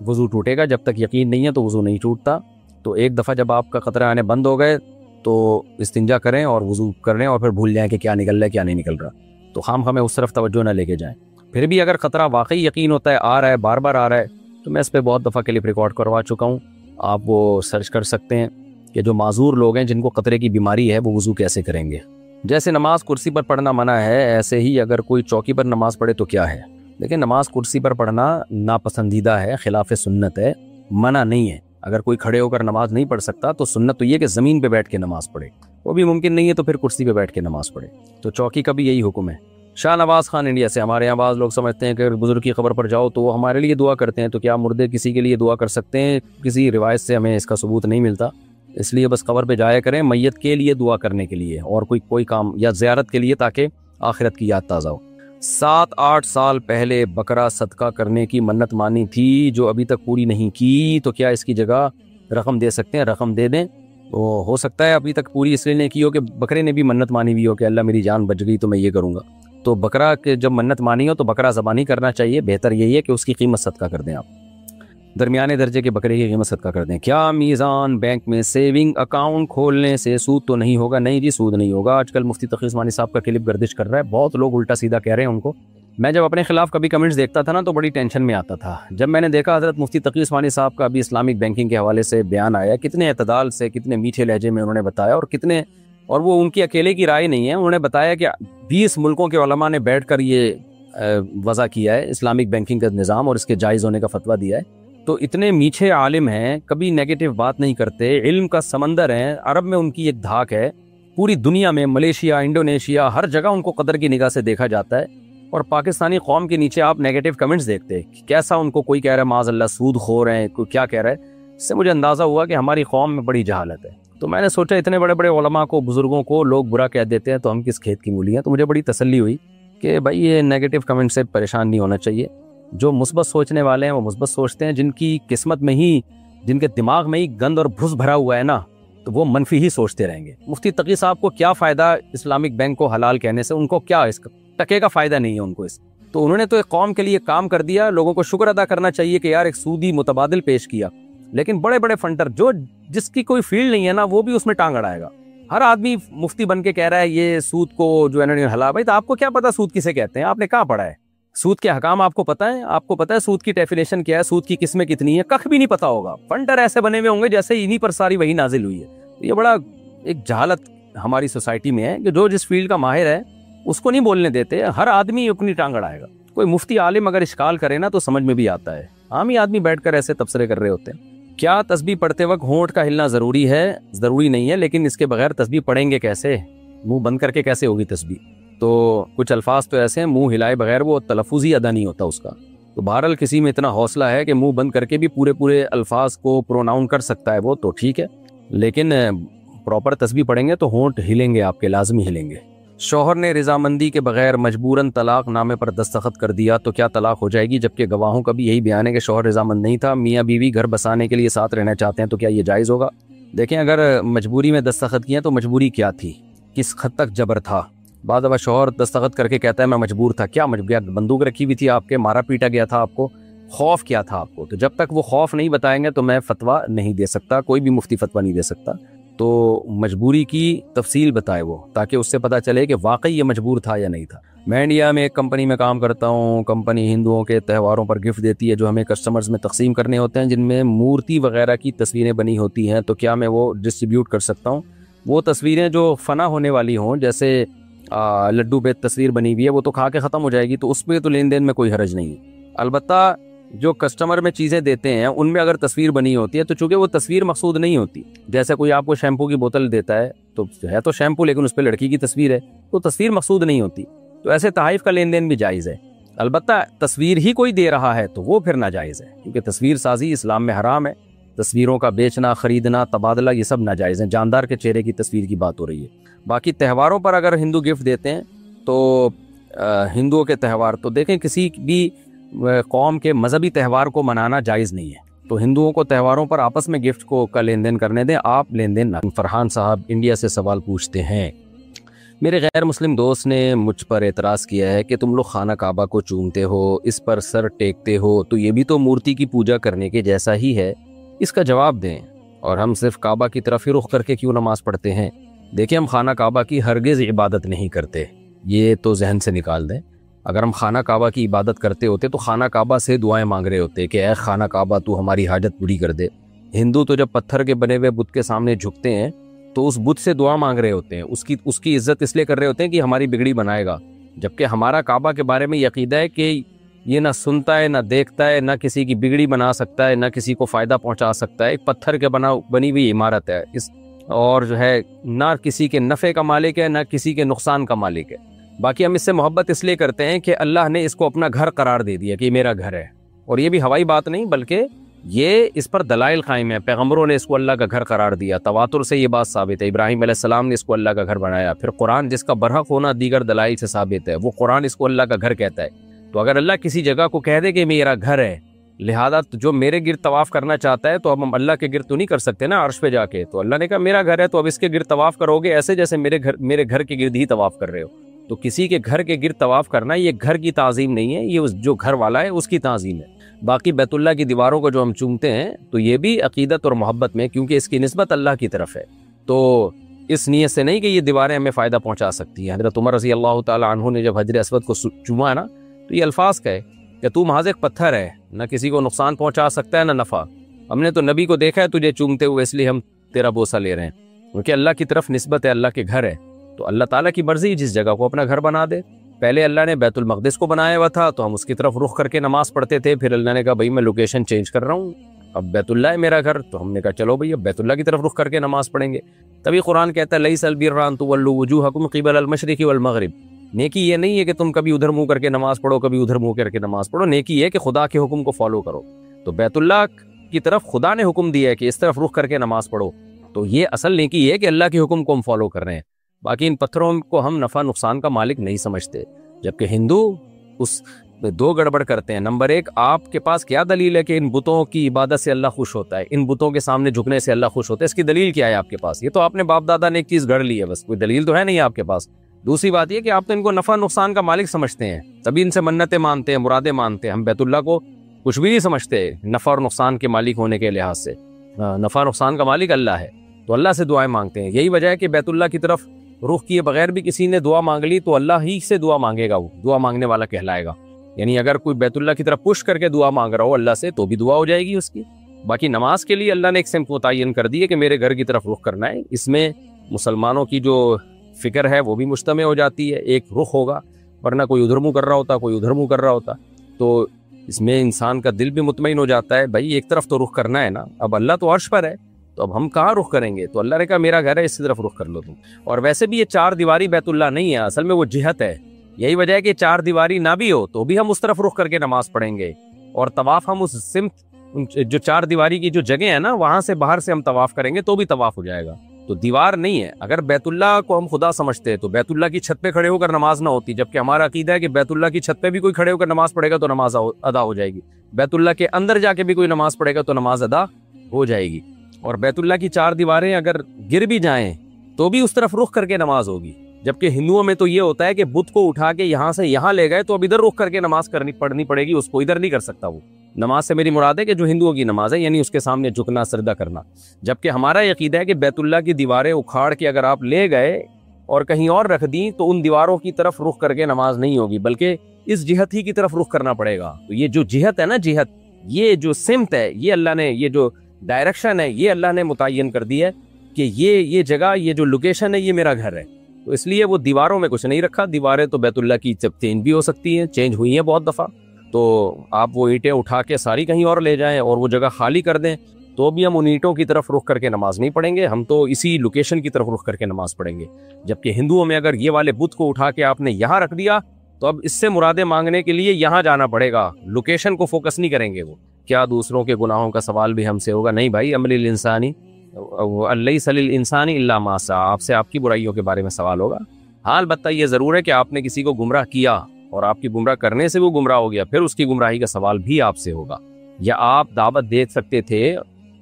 وضو ٹوٹے گا، جب تک یقین نہیں ہے تو وضو نہیں ٹوٹتا۔ تو ایک دفعہ جب آپ کا خطرہ آنے بند ہو گئے تو استنجا کریں اور وضو کریں، اور پھر بھول جائیں کہ کیا نکل رہا ہے کیا نہیں نکل رہا، تو خام خامیں اس طرف توجہ نہ لے کے جائیں۔ پھر بھی اگر خطرہ واقعی یقین ہوتا ہے، آ رہا ہے، بار بار آ رہا ہے، تو میں اس پہ بہت دفعہ کلپ ریکارڈ کروا چکا ہوں، آپ وہ سرچ کر سکتے ہیں کہ جو معذور لوگ ہیں جن کو خطرے کی بیماری ہے وہ وضو کیسے کریں گے۔ جیسے نماز کرسی پر پڑھنا منع ہے، ایسے ہی اگر کوئی چوکی پر نماز پڑھے تو کیا ہے؟ لیکن نماز کرسی پر پڑھنا ناپسندیدہ ہے، خلاف سنت ہے، منع نہیں ہے۔ اگر کوئی کھڑے ہو کر نماز نہیں پڑھ سکتا تو سنت تو یہ کہ زمین پہ بیٹھ کے نماز پڑھے، وہ بھی ممکن نہیں ہے تو پھر کرسی پہ بیٹھ کے نماز پڑھے، تو چوکی کا بھی یہی حکم ہے۔ شاہ نواز خان انڈیا سے، ہمارے یہاں بعض لوگ سمجھتے ہیں کہ اگر بزرگ کی قبر پر جاؤ تو وہ ہمارے لیے دعا کرتے ہیں، تو کیا مردے کسی کے لیے دعا کر سکتے ہیں؟ کسی روایت سے ہمیں اس کا ثبوت نہیں ملتا، اس لیے بس قبر پہ جایا کریں میت کے لیے دعا کرنے کے لیے، اور کوئی کام یا زیارت کے لیے تاکہ آخرت کی یاد تازہ ہو۔ 7-8 سال پہلے بکرا صدقہ کرنے کی منت مانی تھی جو ابھی تک پوری نہیں کی، تو کیا اس کی جگہ رقم دے سکتے ہیں؟ رقم دے دیں، تو ہو سکتا ہے ابھی تک پوری اس لیے نہیں کی ہو کہ بکرے نے بھی منت مانی ہوئی ہو کہ اللہ میری جان بچ گئی تو میں یہ کروں گا، تو بکرا کے جب منت مانی ہو تو بکرا زبانی کرنا چاہیے، بہتر یہی ہے کہ اس کی قیمت صدقہ کر دیں، آپ درمیانے درجے کے بکرے کی قیمت صدقہ کر دیں۔ کیا میزان بینک میں سیونگ اکاؤنٹ کھولنے سے سود تو نہیں ہوگا؟ نہیں جی، سود نہیں ہوگا۔ آج کل مفتی تقی عثمانی صاحب کا کلپ گردش کر رہا ہے، بہت لوگ الٹا سیدھا کہہ رہے ہیں ان کو۔ میں جب اپنے خلاف کبھی کمنٹس دیکھتا تھا نا تو بڑی ٹینشن میں آتا تھا، جب میں نے دیکھا حضرت مفتی تقی عثمانی صاحب کا ابھی اسلامک بینکنگ کے حوالے سے بیان آیا، کتنے اعتدال سے، کتنے میٹھے لہجے میں انہوں نے بتایا، اور وہ ان کی اکیلے کی رائے نہیں ہے، انہوں نے بتایا کہ 20 ملکوں کے علماء نے بیٹھ کر یہ وضع کیا ہے اسلامک بینکنگ کا نظام اور اس کے جائز ہونے کا فتویٰ دیا ہے، تو اتنے میٹھے عالم ہیں، کبھی نیگیٹو بات نہیں کرتے، علم کا سمندر ہے، عرب میں ان کی ایک دھاک ہے، پوری دنیا میں ملیشیا، انڈونیشیا، ہر جگہ ان کو قدر کی نگاہ سے دیکھا جاتا ہے۔ اور پاکستانی قوم کے نیچے آپ نیگیٹو کمنٹس دیکھتے ہیں، کیسا ان کو کوئی کہہ رہا ہے معاذ اللہ سود خور ہیں، کوئی کیا کہہ رہا ہے، اس سے مجھے اندازہ ہوا کہ ہماری قوم میں بڑی جہالت ہے۔ تو میں نے سوچا اتنے بڑے بڑے علماء کو، بزرگوں کو لوگ برا کہہ دیتے ہیں تو ہم کس کھیت کی مولی ہیں۔ تو مجھے بڑی تسلی ہوئی کہ بھائی یہ نیگیٹو کمنٹ سے پریشان نہیں ہونا چاہیے، جو مثبت سوچنے والے ہیں وہ مثبت سوچتے ہیں، جن کی قسمت میں ہی، جن کے دماغ میں ہی گند اور بھس بھرا ہوا ہے نا، تو وہ منفی ہی سوچتے رہیں گے۔ مفتی تقی صاحب کو کیا فائدہ اسلامک بینک کو حلال کہنے سے، ان کو کیا اس کا ٹکے کا فائدہ نہیں ہے ان کو، اس تو انہوں نے تو ایک قوم کے لیے کام کر دیا۔ لوگوں کو شکر ادا کرنا چاہیے کہ یار ایک سودی متبادل پیش کیا، لیکن بڑے بڑے فنڈر جو جس کی کوئی فیلڈ نہیں ہے نا، وہ بھی اس میں ٹانگ اڑائے گا۔ ہر آدمی مفتی بن کے کہہ رہا ہے یہ سود کو جو انہوں نے حلال، بھائی تو آپ کو کیا پتا سود کسے کہتے ہیں؟ آپ نے کہاں پڑھا ہے؟ سود کے حکام آپ کو پتہ ہے؟ آپ کو پتہ ہے سود کی ڈیفینیشن کیا ہے؟ سود کی قسمیں کتنی ہے؟ کخ بھی نہیں پتا ہوگا۔ فنڈر ایسے بنے ہوئے ہوں گے جیسے انہی پر ساری وہی نازل ہوئی ہے۔ یہ بڑا ایک جہالت ہماری سوسائٹی میں ہے کہ جو جس فیلڈ کا ماہر ہے اس کو نہیں بولنے دیتے، ہر آدمی اپنی ٹانگ اڑائے گا۔ کوئی مفتی عالم اگر اشکال کرے نا تو سمجھ میں بھی آتا ہے، عام ہی آدمی بیٹھ کر ایسے تبصرے کر رہے ہوتے ہیں۔ کیا تسبیح پڑھتے وقت ہونٹ کا ہلنا ضروری ہے؟ ضروری نہیں ہے، لیکن اس کے بغیر تسبیح پڑھیں گے کیسے؟ منہ بند کر کے کیسے ہوگی تسبیح؟ تو کچھ الفاظ تو ایسے ہیں منہ ہلائے بغیر وہ تلفظ ہی ادا نہیں ہوتا اس کا۔ تو بہرحال کسی میں اتنا حوصلہ ہے کہ منہ بند کر کے بھی پورے الفاظ کو پروناؤن کر سکتا ہے وہ تو ٹھیک ہے، لیکن پراپر تسبیح پڑھیں گے تو ہونٹ ہلیں گے، آپ کے لازمی ہلیں گے۔ شوہر نے رضامندی کے بغیر مجبوراً طلاق نامے پر دستخط کر دیا تو کیا طلاق ہو جائے گی؟ جبکہ گواہوں کا بھی یہی بیان ہے کہ شوہر رضامند نہیں تھا، میاں بیوی گھر بسانے کے لیے ساتھ رہنا چاہتے ہیں، تو کیا یہ جائز ہوگا؟ دیکھیں اگر مجبوری میں دستخط کیے تو مجبوری کیا تھی، کس حد تک جبر تھا؟ بعض دفعہ شوہر دستخط کر کے کہتا ہے میں مجبور تھا، کیا مجبور؟ بندوق رکھی ہوئی تھی آپ کے، مارا پیٹا گیا تھا آپ کو، خوف کیا تھا آپ کو؟ تو جب تک وہ خوف نہیں بتائیں گے تو میں فتویٰ نہیں دے سکتا، کوئی بھی مفتی فتویٰ نہیں دے سکتا۔ تو مجبوری کی تفصیل بتائے وہ، تاکہ اس سے پتہ چلے کہ واقعی یہ مجبور تھا یا نہیں تھا۔ میں انڈیا میں ایک کمپنی میں کام کرتا ہوں، کمپنی ہندوؤں کے تہواروں پر گفٹ دیتی ہے جو ہمیں کسٹمرز میں تقسیم کرنے ہوتے ہیں، جن میں مورتی وغیرہ کی تصویریں بنی ہوتی ہیں، تو کیا میں وہ ڈسٹریبیوٹ کر سکتا ہوں؟ وہ تصویریں جو فنا ہونے والی ہوں، جیسے لڈو پہ تصویر بنی ہوئی ہے، وہ تو کھا کے ختم ہو جائے گی، تو اس میں تو لین دین میں کوئی حرج نہیں ہے۔ البتہ جو کسٹمر میں چیزیں دیتے ہیں ان میں اگر تصویر بنی ہوتی ہے تو چونکہ وہ تصویر مقصود نہیں ہوتی، جیسے کوئی آپ کو شیمپو کی بوتل دیتا ہے تو ہے تو شیمپو لیکن اس پہ لڑکی کی تصویر ہے، تو تصویر مقصود نہیں ہوتی، تو ایسے تحائف کا لین دین بھی جائز ہے۔ البتہ تصویر ہی کوئی دے رہا ہے تو وہ پھر ناجائز ہے، کیونکہ تصویر سازی اسلام میں حرام ہے، تصویروں کا بیچنا، خریدنا، تبادلہ یہ سب ناجائز ہیں، جاندار کے چہرے کی تصویر کی بات ہو رہی ہے۔ باقی تہواروں پر اگر ہندو گفٹ دیتے ہیں تو ہندوؤں کے تہوار، تو دیکھیں کسی بھی قوم کے مذہبی تہوار کو منانا جائز نہیں ہے، تو ہندوؤں کو تہواروں پر آپس میں گفٹ کا لین دین کرنے دیں، آپ لین دین نہ۔ فرحان صاحب انڈیا سے سوال پوچھتے ہیں، میرے غیر مسلم دوست نے مجھ پر اعتراض کیا ہے کہ تم لوگ خانہ کعبہ کو چومتے ہو، اس پر سر ٹیکتے ہو، تو یہ بھی تو مورتی کی پوجا کرنے کے جیسا ہی ہے، اس کا جواب دیں، اور ہم صرف کعبہ کی طرف ہی رخ کر کے کیوں نماز پڑھتے ہیں؟ دیکھیں ہم خانہ کعبہ کی ہرگز عبادت نہیں کرتے، یہ تو ذہن سے نکال دیں۔ اگر ہم خانہ کعبہ کی عبادت کرتے ہوتے تو خانہ کعبہ سے دعائیں مانگ رہے ہوتے کہ اے خانہ کعبہ تو ہماری حاجت پوری کر دے۔ ہندو تو جب پتھر کے بنے ہوئے بت کے سامنے جھکتے ہیں تو اس بت سے دعا مانگ رہے ہوتے ہیں، اس کی عزت اس لیے کر رہے ہوتے ہیں کہ ہماری بگڑی بنائے گا، جبکہ ہمارا کعبہ کے بارے میں یہ عقیدہ ہے کہ یہ نہ سنتا ہے، نہ دیکھتا ہے، نہ کسی کی بگڑی بنا سکتا ہے، نہ کسی کو فائدہ پہنچا سکتا ہے، ایک پتھر کے بنی ہوئی عمارت ہے، اور جو ہے نہ کسی کے نفع کا مالک ہے، نہ کسی کے نقصان کا مالک ہے۔ باقی ہم اس سے محبت اس لیے کرتے ہیں کہ اللہ نے اس کو اپنا گھر قرار دے دیا کہ یہ میرا گھر ہے، اور یہ بھی ہوائی بات نہیں بلکہ یہ اس پر دلائل قائم ہے، پیغمبروں نے اس کو اللہ کا گھر قرار دیا، تواتر سے یہ بات ثابت ہے، ابراہیم علیہ السلام نے اس کو اللہ کا گھر بنایا، پھر قرآن جس کا برحق ہونا دیگر دلائل سے ثابت ہے، وہ قرآن اس کو اللہ کا گھر کہتا ہے۔ تو اگر اللہ کسی جگہ کو کہہ دے کہ میرا گھر ہے، لہذا جو میرے گرد طواف کرنا چاہتا ہے تو اب ہم اللہ کے گرد تو نہیں کر سکتے نا عرش پہ جا کے، تو اللہ نے کہا میرا گھر ہے تو اب اس کے گرد طواف کرو گے ایسے جیسے میرے گھر کے گرد ہی طواف کر رہے ہو۔ تو کسی کے گھر کے گرد طواف کرنا یہ گھر کی تعظیم نہیں ہے، یہ جو گھر والا ہے اس کی تعظیم ہے۔ باقی بیت اللہ کی دیواروں کو جو ہم چومتے ہیں تو یہ بھی عقیدت اور محبت میں، کیونکہ اس کی نسبت اللہ کی طرف ہے، تو اس نیت سے نہیں کہ یہ دیواریں ہمیں فائدہ پہنچا سکتی ہیں۔ حضرت عمر رضی اللہ تعالی عنہ نے جب حجر اسود کو چوما ہے نا تو یہ الفاظ کہے کہ تو محض ایک پتھر ہے، نہ کسی کو نقصان پہنچا سکتا ہے نہ نفع، ہم نے تو نبی کو دیکھا ہے تجھے چومتے ہوئے اس لیے ہم تیرا بوسہ لے رہے ہیں، کیونکہ اللہ کی طرف نسبت ہے، اللہ کے گھر ہے، تو اللہ تعالیٰ کی مرضی جس جگہ کو اپنا گھر بنا دے۔ پہلے اللہ نے بیت المقدس کو بنایا ہوا تھا تو ہم اس کی طرف رخ کر کے نماز پڑھتے تھے، پھر اللہ نے کہا بھائی میں لوکیشن چینج کر رہا ہوں، اب بیت اللہ ہے میرا گھر، تو ہم نے کہا چلو بھائی اب بیت اللہ کی طرف رخ کر کے نماز پڑھیں گے۔ تبھی قرآن کہتا ہے لیس البر ان تولوا وجوہکم قبل المشرق والمغرب، نیکی یہ نہیں ہے کہ تم کبھی ادھر منہ کر کے نماز پڑھو کبھی ادھر منہ کر کے نماز پڑھو، نیکی یہ ہے کہ خدا کے حکم کو فالو کرو۔ تو بیت اللہ کی طرف خدا نے حکم دیا ہے کہ اس طرف رخ کر کے نماز پڑھو، تو یہ اصل نیکی یہ ہے کہ اللہ کے حکم کو ہم فالو کر رہے ہیں۔ باقی ان پتھروں کو ہم نفع نقصان کا مالک نہیں سمجھتے، جبکہ ہندو اس دو گڑبڑ کرتے ہیں۔ نمبر ایک، آپ کے پاس کیا دلیل ہے کہ ان بتوں کی عبادت سے اللہ خوش ہوتا ہے، ان بتوں کے سامنے جھکنے سے اللہ خوش ہوتا ہے؟ اس کی دلیل کیا ہے آپ کے پاس؟ یہ تو آپ نے باپ دادا نے ایک چیز گڑھ لی ہے، بس کوئی دلیل تو ہے نہیں آپ کے پاس۔ دوسری بات یہ کہ آپ تو ان کو نفع نقصان کا مالک سمجھتے ہیں، تبھی ان سے منتیں مانتے ہیں، مرادیں مانتے ہیں۔ ہم بیت اللہ کو کچھ بھی نہیں سمجھتے نفع اور نقصان کے مالک ہونے کے لحاظ سے، نفع نقصان کا مالک اللہ ہے، تو اللہ سے دعائیں مانگتے ہیں۔ یہی وجہ ہے کہ بیت اللہ کی طرف رخ کیے بغیر بھی کسی نے دعا مانگ لی تو اللہ ہی سے دعا مانگے گا، وہ دعا مانگنے والا کہلائے گا۔ یعنی اگر کوئی بیت اللہ کی طرف پش کر کے دعا مانگ رہا ہو اللہ سے تو بھی دعا ہو جائے گی اس کی۔ باقی نماز کے لیے اللہ نے ایک سمت متعین کر دی ہے کہ میرے گھر کی طرف رخ کرنا ہے، اس میں مسلمانوں کی جو فکر ہے وہ بھی مجتمع ہو جاتی ہے، ایک رخ ہوگا، ورنہ کوئی ادھر منہ کر رہا ہوتا کوئی ادھر منہ کر رہا ہوتا، تو اس میں انسان کا دل بھی مطمئن ہو جاتا ہے، بھائی ایک طرف تو رخ کرنا ہے نا، اب اللہ تو عرش پر ہے تو اب ہم کہاں رخ کریں گے؟ تو اللہ نے کہا میرا گھر ہے اس کی طرف رخ کر لو تم۔ اور ویسے بھی یہ چار دیواری بیت اللہ نہیں ہے، اصل میں وہ جہت ہے، یہی وجہ ہے کہ چار دیواری نہ بھی ہو تو بھی ہم اس طرف رخ کر کے نماز پڑھیں گے، اور طواف ہم اس سمت جو چار دیواری کی جو جگہ ہے نا وہاں سے باہر سے ہم طواف کریں گے تو بھی طواف ہو جائے گا۔ تو دیوار نہیں ہے، اگر بیت اللہ کو ہم خدا سمجھتے تو بیت اللہ کی چھت پہ کھڑے ہو کر نماز نہ ہوتی، جبکہ ہمارا عقیدہ ہے کہ بیت اللہ کی چھت پہ بھی کوئی کھڑے ہو کر نماز پڑھے گا تو نماز ادا ہو جائے گی، بیت اللہ کے اندر جا کے بھی کوئی نماز پڑھے گا تو نماز ادا ہو جائے گی۔ اور بیت اللہ کی چار دیواریں اگر گر بھی جائیں تو بھی اس طرف رخ کر کے نماز ہوگی، جبکہ ہندوؤں میں تو یہ ہوتا ہے کہ بت کو اٹھا کے یہاں سے یہاں لے گئے تو اب ادھر رخ کر کے نماز پڑھنی پڑے گی، اس کو ادھر نہیں کر سکتا۔ وہ نماز سے میری مراد ہے کہ جو ہندوؤں کی نماز ہے، یعنی اس کے سامنے جھکنا سجدہ کرنا، جبکہ ہمارا یہ عقیدہ ہے کہ بیت اللہ کی دیواریں اکھاڑ کے اگر آپ لے گئے اور کہیں اور رکھ دیں تو ان دیواروں کی طرف رخ کر کے نماز نہیں ہوگی، بلکہ اس جہت ہی کی طرف رخ کرنا پڑے گا۔ تو یہ جو جہت ہے نا، جہت، یہ جو سمت ہے، یہ اللہ نے، یہ جو ڈائریکشن ہے یہ اللہ نے متعین کر دی ہے کہ یہ جگہ، یہ جو لوکیشن ہے یہ میرا گھر ہے، تو اس لیے وہ دیواروں میں کچھ نہیں رکھا۔ دیواریں تو بیت اللہ کی چینج بھی ہو سکتی ہیں، چینج ہوئی ہیں بہت دفعہ، تو آپ وہ اینٹیں اٹھا کے ساری کہیں اور لے جائیں اور وہ جگہ خالی کر دیں تو بھی ہم ان اینٹوں کی طرف رخ کر کے نماز نہیں پڑھیں گے، ہم تو اسی لوکیشن کی طرف رخ کر کے نماز پڑھیں گے۔ جبکہ ہندوؤں میں اگر یہ والے بت کو اٹھا کے آپ نے یہاں رکھ دیا تو اب اس سے مرادیں مانگنے کے لیے یہاں جانا پڑے گا، لوکیشن کو فوکس نہیں کریں گے۔ وہ کیا دوسروں کے گناہوں کا سوال بھی ہم سے ہوگا؟ نہیں بھائی، عمل الانسانی لیس للانسان الا ما سعی، آپ سے آپ کی برائیوں کے بارے میں سوال ہوگا۔ ہاں البتہ یہ ضرور ہے کہ آپ نے کسی کو گمراہ کیا اور آپ کی گمراہ کرنے سے وہ گمراہ ہو گیا، پھر اس کی گمراہی کا سوال بھی آپ سے ہوگا، یا آپ دعوت دے سکتے تھے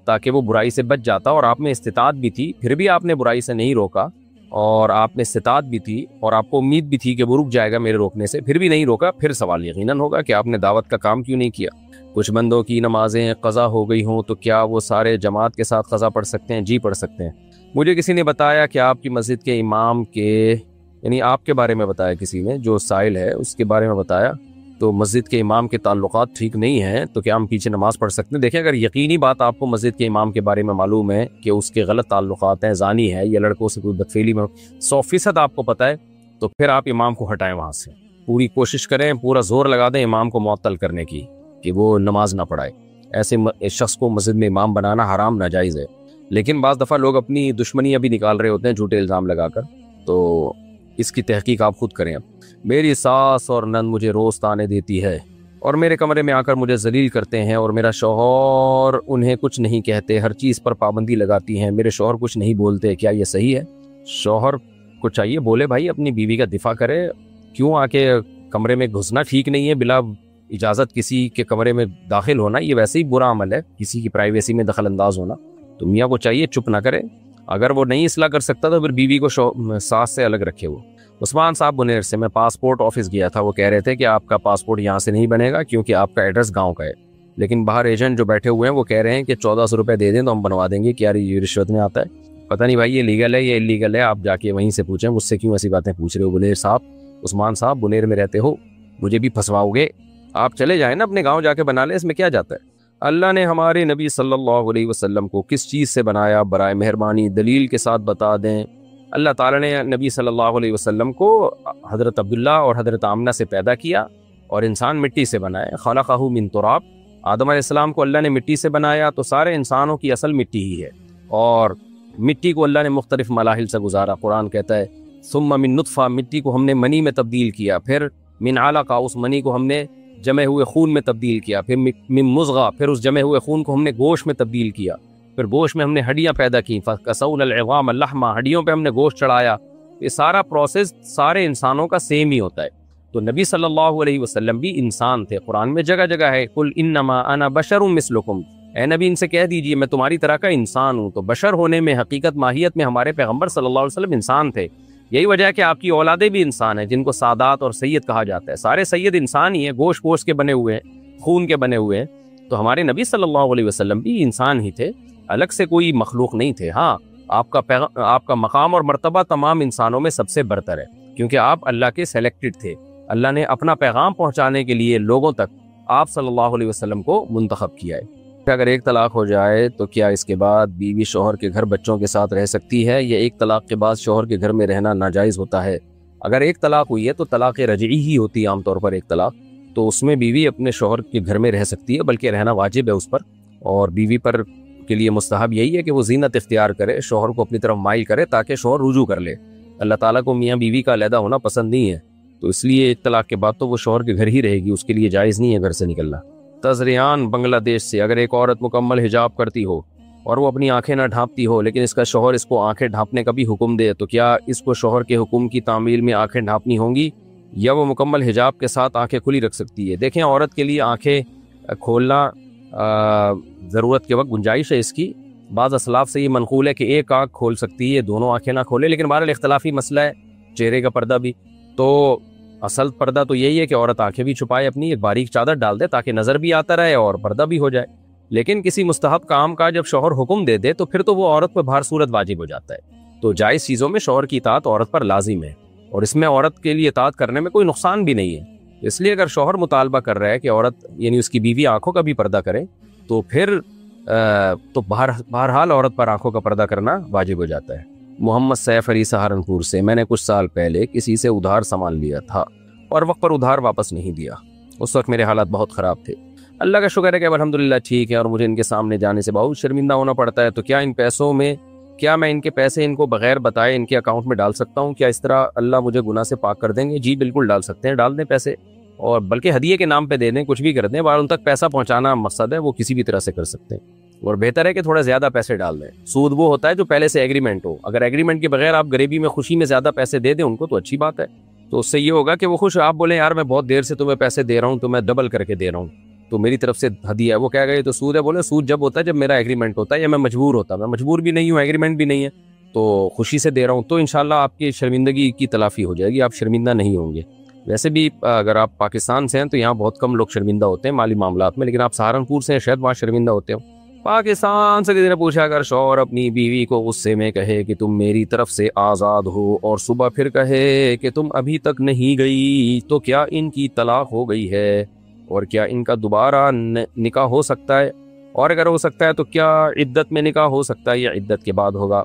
تاکہ وہ برائی سے بچ جاتا اور آپ میں استطاعت بھی تھی، پھر بھی آپ نے برائی سے نہیں روکا، اور آپ میں استطاعت بھی تھی اور آپ کو امید بھی تھی کہ وہ رک جائے گا میرے روکنے سے، پھر بھی نہیں روکا، پھر سوال یقیناً ہوگا کہ آپ نے دعوت کا کام کیوں نہیں کیا۔ کچھ بندوں کی نمازیں قضا ہو گئی ہوں تو کیا وہ سارے جماعت کے ساتھ قضا پڑھ سکتے ہیں؟ جی پڑھ سکتے ہیں۔ مجھے کسی نے بتایا کہ آپ کی مسجد کے امام کے، یعنی آپ کے بارے میں بتایا، کسی نے جو سائل ہے اس کے بارے میں بتایا، تو مسجد کے امام کے تعلقات ٹھیک نہیں ہیں تو کیا ہم پیچھے نماز پڑھ سکتے ہیں؟ دیکھیں، اگر یقینی بات آپ کو مسجد کے امام کے بارے میں معلوم ہے کہ اس کے غلط تعلقات ہیں، زانی ہے یا لڑکوں سے کوئی بدفعلی میں 100% آپ کو پتہ ہے، تو پھر آپ امام کو ہٹائیں وہاں سے، پوری کوشش کریں، پورا زور لگا دیں امام کو معطل کرنے کی کہ وہ نماز نہ پڑھائے۔ ایسے شخص کو مسجد میں امام بنانا حرام ناجائز ہے، لیکن بعض دفعہ لوگ اپنی دشمنیاں بھی نکال رہے ہوتے ہیں جھوٹے الزام لگا کر، تو اس کی تحقیق آپ خود کریں۔ اب میری ساس اور نند مجھے روز تانے دیتی ہے اور میرے کمرے میں آ کر مجھے ذلیل کرتے ہیں، اور میرا شوہر انہیں کچھ نہیں کہتے، ہر چیز پر پابندی لگاتی ہیں، میرے شوہر کچھ نہیں بولتے، کیا یہ صحیح ہے؟ شوہر کو چاہیے بولے بھائی، اپنی بیوی کا دفاع کرے، کیوں آ کے کمرے میں گھسنا ٹھیک نہیں ہے، بلا اجازت کسی کے کمرے میں داخل ہونا یہ ویسے ہی برا عمل ہے، کسی کی پرائیویسی میں دخل انداز ہونا، تو میاں کو چاہیے چپ نہ کرے، اگر وہ نہیں اصلاح کر سکتا تو پھر بیوی کو ساس سے الگ رکھے۔ وہ عثمان صاحب بنیر سے، میں پاسپورٹ آفس گیا تھا، وہ کہہ رہے تھے کہ آپ کا پاسپورٹ یہاں سے نہیں بنے گا کیونکہ آپ کا ایڈریس گاؤں کا ہے، لیکن باہر ایجنٹ جو بیٹھے ہوئے ہیں وہ کہہ رہے ہیں کہ 1400 روپے دے دیں تو ہم بنوا دیں گے۔ کیا یہ رشوت میں آتا ہے؟ پتہ نہیں بھائی یہ لیگل ہے یا انلیگل ہے، آپ جا کے وہیں سے پوچھیں، مجھ سے کیوں ایسی باتیں پوچھ رہے ہو؟ بنیر صاحب، عثمان صاحب بنیر میں رہتے ہو، مجھے بھی پھنسواؤ گے؟ آپ چلے جائیں نا اپنے گاؤں جا کے بنا لیں، اس میں کیا جاتا ہے؟ اللہ نے ہمارے نبی صلی اللہ علیہ وسلم کو کس چیز سے بنایا؟ برائے مہربانی دلیل کے ساتھ بتا دیں۔ اللہ تعالیٰ نے نبی صلی اللہ علیہ وسلم کو حضرت عبداللہ اور حضرت آمنہ سے پیدا کیا اور انسان مٹی سے بنائے. خلقہ من تراب. آدم علیہ السلام کو اللہ نے مٹی سے بنایا تو سارے انسانوں کی اصل مٹی ہی ہے, اور مٹی کو اللہ نے مختلف مراحل سے گزارا. قرآن کہتا ہے ثم من نطفہ, مٹی کو ہم نے منی میں تبدیل کیا, پھر من علقہ, اس منی کو ہم نے جمے ہوئے خون میں تبدیل کیا, پھر من مضغہ, پھر اس جمے ہوئے خون کو ہم نے گوشت میں تبدیل کیا, پھر گوشت میں ہم نے ہڈیاں پیدا کی, فکسونا العظام لحما, ہڈیوں پہ ہم نے گوشت چڑھایا. یہ سارا پروسیس سارے انسانوں کا سیم ہی ہوتا ہے. تو نبی صلی اللہ علیہ وسلم بھی انسان تھے. قرآن میں جگہ جگہ ہے قل انما انا بشر مثلکم, اے نبی ان سے کہہ دیجئے میں تمہاری طرح کا انسان ہوں. تو بشر ہونے میں, حقیقت ماہیت میں ہمارے پیغمبر صلی اللہ علیہ وسلم انسان تھے. یہی وجہ ہے کہ آپ کی اولادیں بھی انسان ہیں, جن کو سادات اور سید کہا جاتا ہے. سارے سید انسان ہی ہیں, گوشت کے بنے ہوئے ہیں, خون کے بنے ہوئے ہیں. تو ہمارے نبی صلی اللہ علیہ وسلم بھی انسان ہی تھے, الگ سے کوئی مخلوق نہیں تھے. ہاں, آپ کا مقام اور مرتبہ تمام انسانوں میں سب سے برتر ہے, کیونکہ آپ اللہ کے سلیکٹڈ تھے. اللہ نے اپنا پیغام پہنچانے کے لیے لوگوں تک آپ صلی اللہ علیہ وسلم کو منتخب کیا ہے. اگر ایک طلاق ہو جائے تو کیا اس کے بعد بیوی شوہر کے گھر بچوں کے ساتھ رہ سکتی ہے, یا ایک طلاق کے بعد شوہر کے گھر میں رہنا ناجائز ہوتا ہے؟ اگر ایک طلاق ہوئی ہے تو طلاق رجعی ہی ہوتی ہے عام طور پر ایک طلاق, تو اس میں بیوی اپنے شوہر کے گھر میں رہ سکتی ہے, بلکہ رہنا واجب ہے اس پر. اور بیوی پر کے لیے مستحب یہی ہے کہ وہ زینت اختیار کرے, شوہر کو اپنی طرف مائل کرے تاکہ شوہر رجوع کر لے. اللہ تعالیٰ کو میاں بیوی کا علیحدہ ہونا پسند نہیں ہے, تو اس لیے ایک طلاق کے بعد تو وہ شوہر کے گھر ہی رہے گی, اس کے لیے جائز نہیں ہے گھر سے نکلنا. تزریان بنگلہ دیش سے, اگر ایک عورت مکمل حجاب کرتی ہو اور وہ اپنی آنکھیں نہ ڈھانپتی ہو, لیکن اس کا شوہر اس کو آنکھیں ڈھانپنے کا بھی حکم دے, تو کیا اس کو شوہر کے حکم کی تعمیل میں آنکھیں ڈھانپنی ہوں گی, یا وہ مکمل حجاب کے ساتھ آنکھیں کھلی رکھ سکتی ہے؟ دیکھیں, عورت کے لیے آنکھیں کھولنا ضرورت کے وقت گنجائش ہے اس کی. بعض اسلاف سے یہ منقول ہے کہ ایک آنکھ کھول سکتی ہے, دونوں آنکھیں نہ کھولے, لیکن بہرحال اختلافی مسئلہ ہے. چہرے کا پردہ بھی, تو اصل پردہ تو یہی ہے کہ عورت آنکھیں بھی چھپائے, اپنی ایک باریک چادر ڈال دے تاکہ نظر بھی آتا رہے اور پردہ بھی ہو جائے. لیکن کسی مستحب کام کا جب شوہر حکم دے دے تو پھر تو وہ عورت پر بہر صورت واجب ہو جاتا ہے. تو جائز چیزوں میں شوہر کی اطاعت عورت پر لازم ہے, اور اس میں عورت کے لیے اطاعت کرنے میں کوئی نقصان بھی نہیں ہے. اس لیے اگر شوہر مطالبہ کر رہا ہے کہ عورت یعنی اس کی بیوی آنکھوں کا بھی پردہ کرے, تو پھر تو بہرحال عورت پر آنکھوں کا پردہ کرنا واجب ہو جاتا ہے. محمد سیف علی سہارنپور سے, میں نے کچھ سال پہلے کسی سے ادھار سامان لیا تھا اور وقت پر ادھار واپس نہیں دیا. اس وقت میرے حالات بہت خراب تھے. اللہ کا شکر ہے کہ الحمدللہ ٹھیک ہے, اور مجھے ان کے سامنے جانے سے بہت شرمندہ ہونا پڑتا ہے. تو کیا ان پیسوں میں میں ان کے پیسے ان کو بغیر بتائے ان کے اکاؤنٹ میں ڈال سکتا ہوں؟ کیا اس طرح اللہ مجھے گناہ سے پاک کر دیں گے؟ جی بالکل ڈال سکتے ہیں, ڈال دیں پیسے, اور بلکہ ہدیے کے نام پہ دے دیں, کچھ بھی کر دیں. ان تک پیسہ پہنچانا مقصد ہے, وہ کسی بھی طرح سے کر سکتے ہیں, اور بہتر ہے کہ تھوڑا زیادہ پیسے ڈال دیں. سود وہ ہوتا ہے جو پہلے سے ایگریمنٹ ہو. اگر ایگریمنٹ کے بغیر آپ غریبی میں خوشی میں زیادہ پیسے دے دیں ان کو تو اچھی بات ہے, تو اس سے یہ ہوگا کہ وہ خوش. آپ بولیں یار میں بہت دیر سے تمہیں پیسے دے رہا ہوں تو میں ڈبل کر کے دے رہا ہوں, تو میری طرف سے ہدیہ ہے. وہ کہہ گئے تو سود ہے. بولے سود جب ہوتا ہے جب میرا ایگریمنٹ ہوتا ہے یا میں مجبور ہوتا. میں مجبور بھی نہیں ہوں, ایگریمنٹ بھی نہیں ہے, تو خوشی سے دے رہا ہوں, تو انشاءاللہ آپ کی شرمندگی کی تلافی ہو جائے گی, آپ شرمندہ نہیں ہوں گے. ویسے بھی اگر آپ پاکستان سے ہیں تو یہاں بہت کم لوگ شرمندہ ہوتے ہیں مالی معاملات میں, لیکن آپ سہارنپور سے ہیں, شاید وہاں شرمندہ ہوتے ہوں. پاکستان سے کسی نے پوچھا, اگر شوہر اپنی بیوی کو غصے میں کہے کہ تم میری طرف سے آزاد ہو, اور صبح پھر کہے کہ تم ابھی تک نہیں گئی, تو کیا ان کی طلاق ہو گئی ہے, اور کیا ان کا دوبارہ نکاح ہو سکتا ہے, اور اگر ہو سکتا ہے تو کیا عدت میں نکاح ہو سکتا ہے یا عدت کے بعد ہوگا؟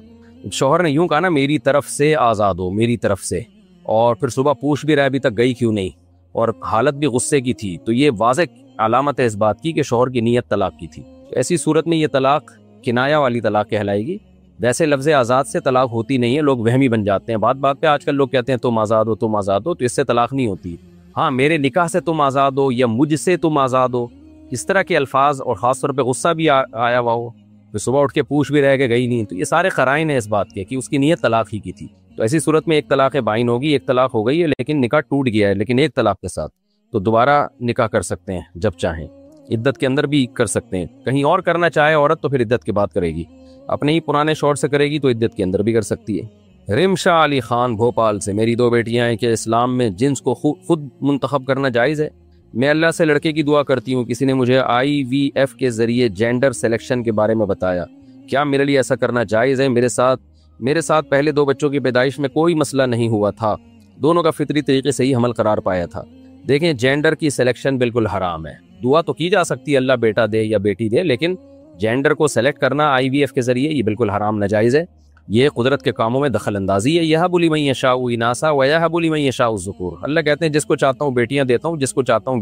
شوہر نے یوں کہا نا, میری طرف سے آزاد ہو, میری طرف سے, اور پھر صبح پوچھ بھی رہا ابھی تک گئی کیوں نہیں, اور حالت بھی غصے کی تھی, تو یہ واضح علامت ہے اس بات کی کہ شوہر کی نیت طلاق کی تھی. ایسی صورت میں یہ طلاق کنایا والی طلاق کہلائے گی. ویسے لفظ آزاد سے طلاق ہوتی نہیں ہے, لوگ وہمی بن جاتے ہیں. بات پہ آج کل لوگ کہتے ہیں تم آزاد ہو, تم آزاد ہو, تو اس سے طلاق نہیں ہوتی. ہاں, میرے نکاح سے تم آزاد ہو یا مجھ سے تم آزاد ہو, اس طرح کے الفاظ, اور خاص طور پہ غصہ بھی آیا ہوا ہو, تو صبح اٹھ کے پوچھ بھی رہ کے گئی نہیں, تو یہ سارے قرائن ہیں اس بات کے کہ اس کی نیت طلاق ہی کی تھی. تو ایسی صورت میں ایک طلاق بائن ہوگی, ایک طلاق ہو گئی ہے لیکن نکاح ٹوٹ گیا ہے, لیکن ایک طلاق کے ساتھ, تو دوبارہ نکاح کر سکتے ہیں جب چاہیں, عدت کے اندر بھی کر سکتے ہیں. کہیں اور کرنا چاہے عورت تو پھر عدت کے بعد کرے گی, اپنے ہی پرانے شوہر سے کرے گی تو عدت کے اندر بھی کر سکتی ہے. رمشا علی خان بھوپال سے, میری 2 بیٹیاں ہیں, کہ اسلام میں جنس کو خود منتخب کرنا جائز ہے؟ میں اللہ سے لڑکے کی دعا کرتی ہوں, کسی نے مجھے IVF کے ذریعے جینڈر سلیکشن کے بارے میں بتایا, کیا میرے لیے ایسا کرنا جائز ہے؟ میرے ساتھ پہلے 2 بچوں کی پیدائش میں کوئی مسئلہ نہیں ہوا تھا, دونوں کا فطری طریقے سے ہی حمل قرار پایا تھا. دیکھیں, جینڈر کی سلیکشن بالکل حرام ہے. دعا تو کی جا سکتی ہے اللہ بیٹا دے یا بیٹی دے, لیکن جینڈر کو سلیکٹ کرنا IVF کے ذریعے یہ بالکل حرام ناجائز ہے. یہ قدرت کے کاموں میں دخل اندازی ہے. یہب لمن یشاء اناثا ویہب لمن یشاء الذکور. اللہ کہتے ہیں جس کو چاہتا ہوں بیٹیاں دیتا ہوں, جس کو چاہتا ہوں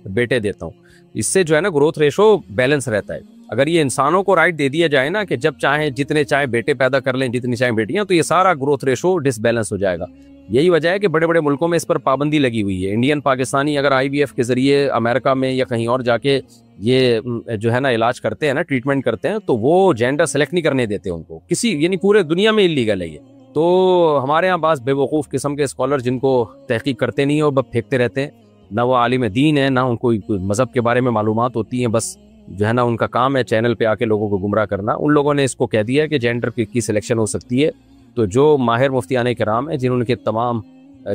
بیٹے دیتا ہوں. اس سے جو ہے نا گروتھ ریشو بیلنس رہتا ہے. اگر یہ انسانوں کو رائٹ دے دیا جائے نا کہ جب چاہیں جتنے چاہیں بیٹے پیدا کر لیں, جتنی چاہیں بیٹیاں, تو یہ سارا گروتھ ریشو ڈس بیلنس ہو جائے گا. یہی وجہ ہے کہ بڑے بڑے ملکوں میں اس پر پابندی لگی ہوئی ہے. انڈین پاکستانی اگر IVF کے ذریعے امریکہ میں یا کہیں اور جا کے یہ جو ہے نا علاج کرتے ہیں نا, ٹریٹمنٹ کرتے ہیں, تو وہ جینڈر سلیکٹ نہیں کرنے دیتے ان کو کسی, یعنی پورے دنیا میں انلیگل ہے یہ. تو ہمارے ہاں بعض بے وقوف قسم کے اسکالر جن کو تحقیق کرتے نہیں ہیں اور بس پھینکتے رہتے ہیں, نہ وہ عالم دین ہے نہ ان کو مذہب کے بارے میں معلومات ہوتی ہیں, بس جو ہے نا ان کا کام ہے چینل پہ آ کے لوگوں کو گمراہ کرنا. ان لوگوں نے اس کو کہہ دیا کہ جینڈر کی سلیکشن ہو سکتی ہے. تو جو ماہر مفتیان کرام ہیں جنہوں کے تمام,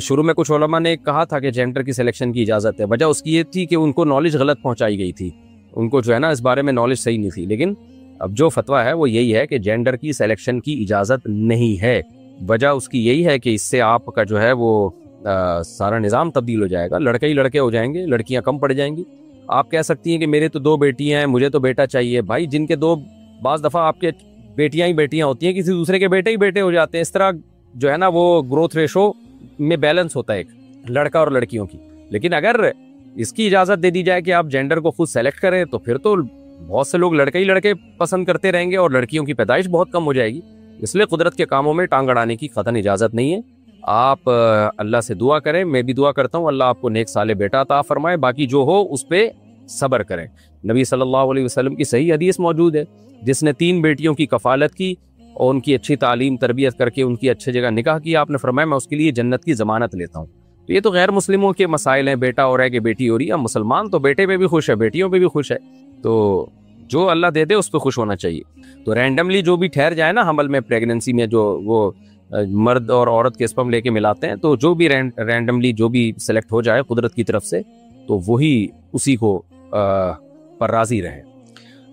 شروع میں کچھ علماء نے کہا تھا کہ جینڈر کی سلیکشن کی اجازت ہے, وجہ اس کی یہ تھی کہ ان کو نالج غلط پہنچائی گئی تھی, ان کو جو ہے نا اس بارے میں نالج صحیح نہیں تھی. لیکن اب جو فتویٰ ہے وہ یہی ہے کہ جینڈر کی سلیکشن کی اجازت نہیں ہے. وجہ اس کی یہی ہے کہ اس سے آپ کا جو ہے وہ سارا نظام تبدیل ہو جائے گا. لڑکے ہی لڑکے ہو جائیں گے, لڑکیاں کم پڑ جائیں گی. آپ کہہ سکتی ہیں کہ میرے تو 2 بیٹیاں ہیں, مجھے تو بیٹا چاہیے. بھائی جن کے 2, بعض دفعہ آپ کے بیٹیاں ہی بیٹیاں ہوتی ہیں, کسی دوسرے کے بیٹے ہی بیٹے ہو جاتے ہیں. اس طرح جو ہے نا وہ گروتھ ریشو میں بیلنس ہوتا ہے ایک لڑکا اور لڑکیوں کی. لیکن اگر اس کی اجازت دے دی جائے کہ آپ جینڈر کو خود سلیکٹ کریں, تو پھر تو بہت سے لوگ لڑکے ہی لڑکے پسند کرتے رہیں گے اور لڑکیوں کی پیدائش بہت کم ہو جائے گی. اس لیے قدرت کے کاموں میں ٹانگ اڑانے کی قطعاً اجازت نہیں ہے. آپ اللہ سے دعا کریں, میں بھی دعا کرتا ہوں اللہ آپ کو نیک صالح بیٹا عطا فرمائے, باقی جو ہو اس پہ صبر کریں. نبی صلی اللہ علیہ وسلم کی صحیح حدیث موجود ہے, جس نے 3 بیٹیوں کی کفالت کی اور ان کی اچھی تعلیم تربیت کر کے ان کی اچھے جگہ نکاح کیا, آپ نے فرمایا میں اس کے لیے جنت کی ضمانت لیتا ہوں. تو یہ تو غیر مسلموں کے مسائل ہیں, بیٹا ہو رہا ہے کہ بیٹی ہو رہی ہے. مسلمان تو بیٹے پہ بھی خوش ہے, بیٹیوں پہ بھی خوش ہے. تو جو اللہ دے دے اس پہ خوش ہونا چاہیے. تو رینڈملی جو بھی ٹھہر جائے نا حمل میں, پریگننسی میں, جو وہ مرد اور عورت کے اسپرم لے کے ملاتے ہیں, تو جو بھی رینڈملی جو بھی سلیکٹ ہو جائے قدرت کی طرف سے, تو وہی اسی کو پر راضی رہے.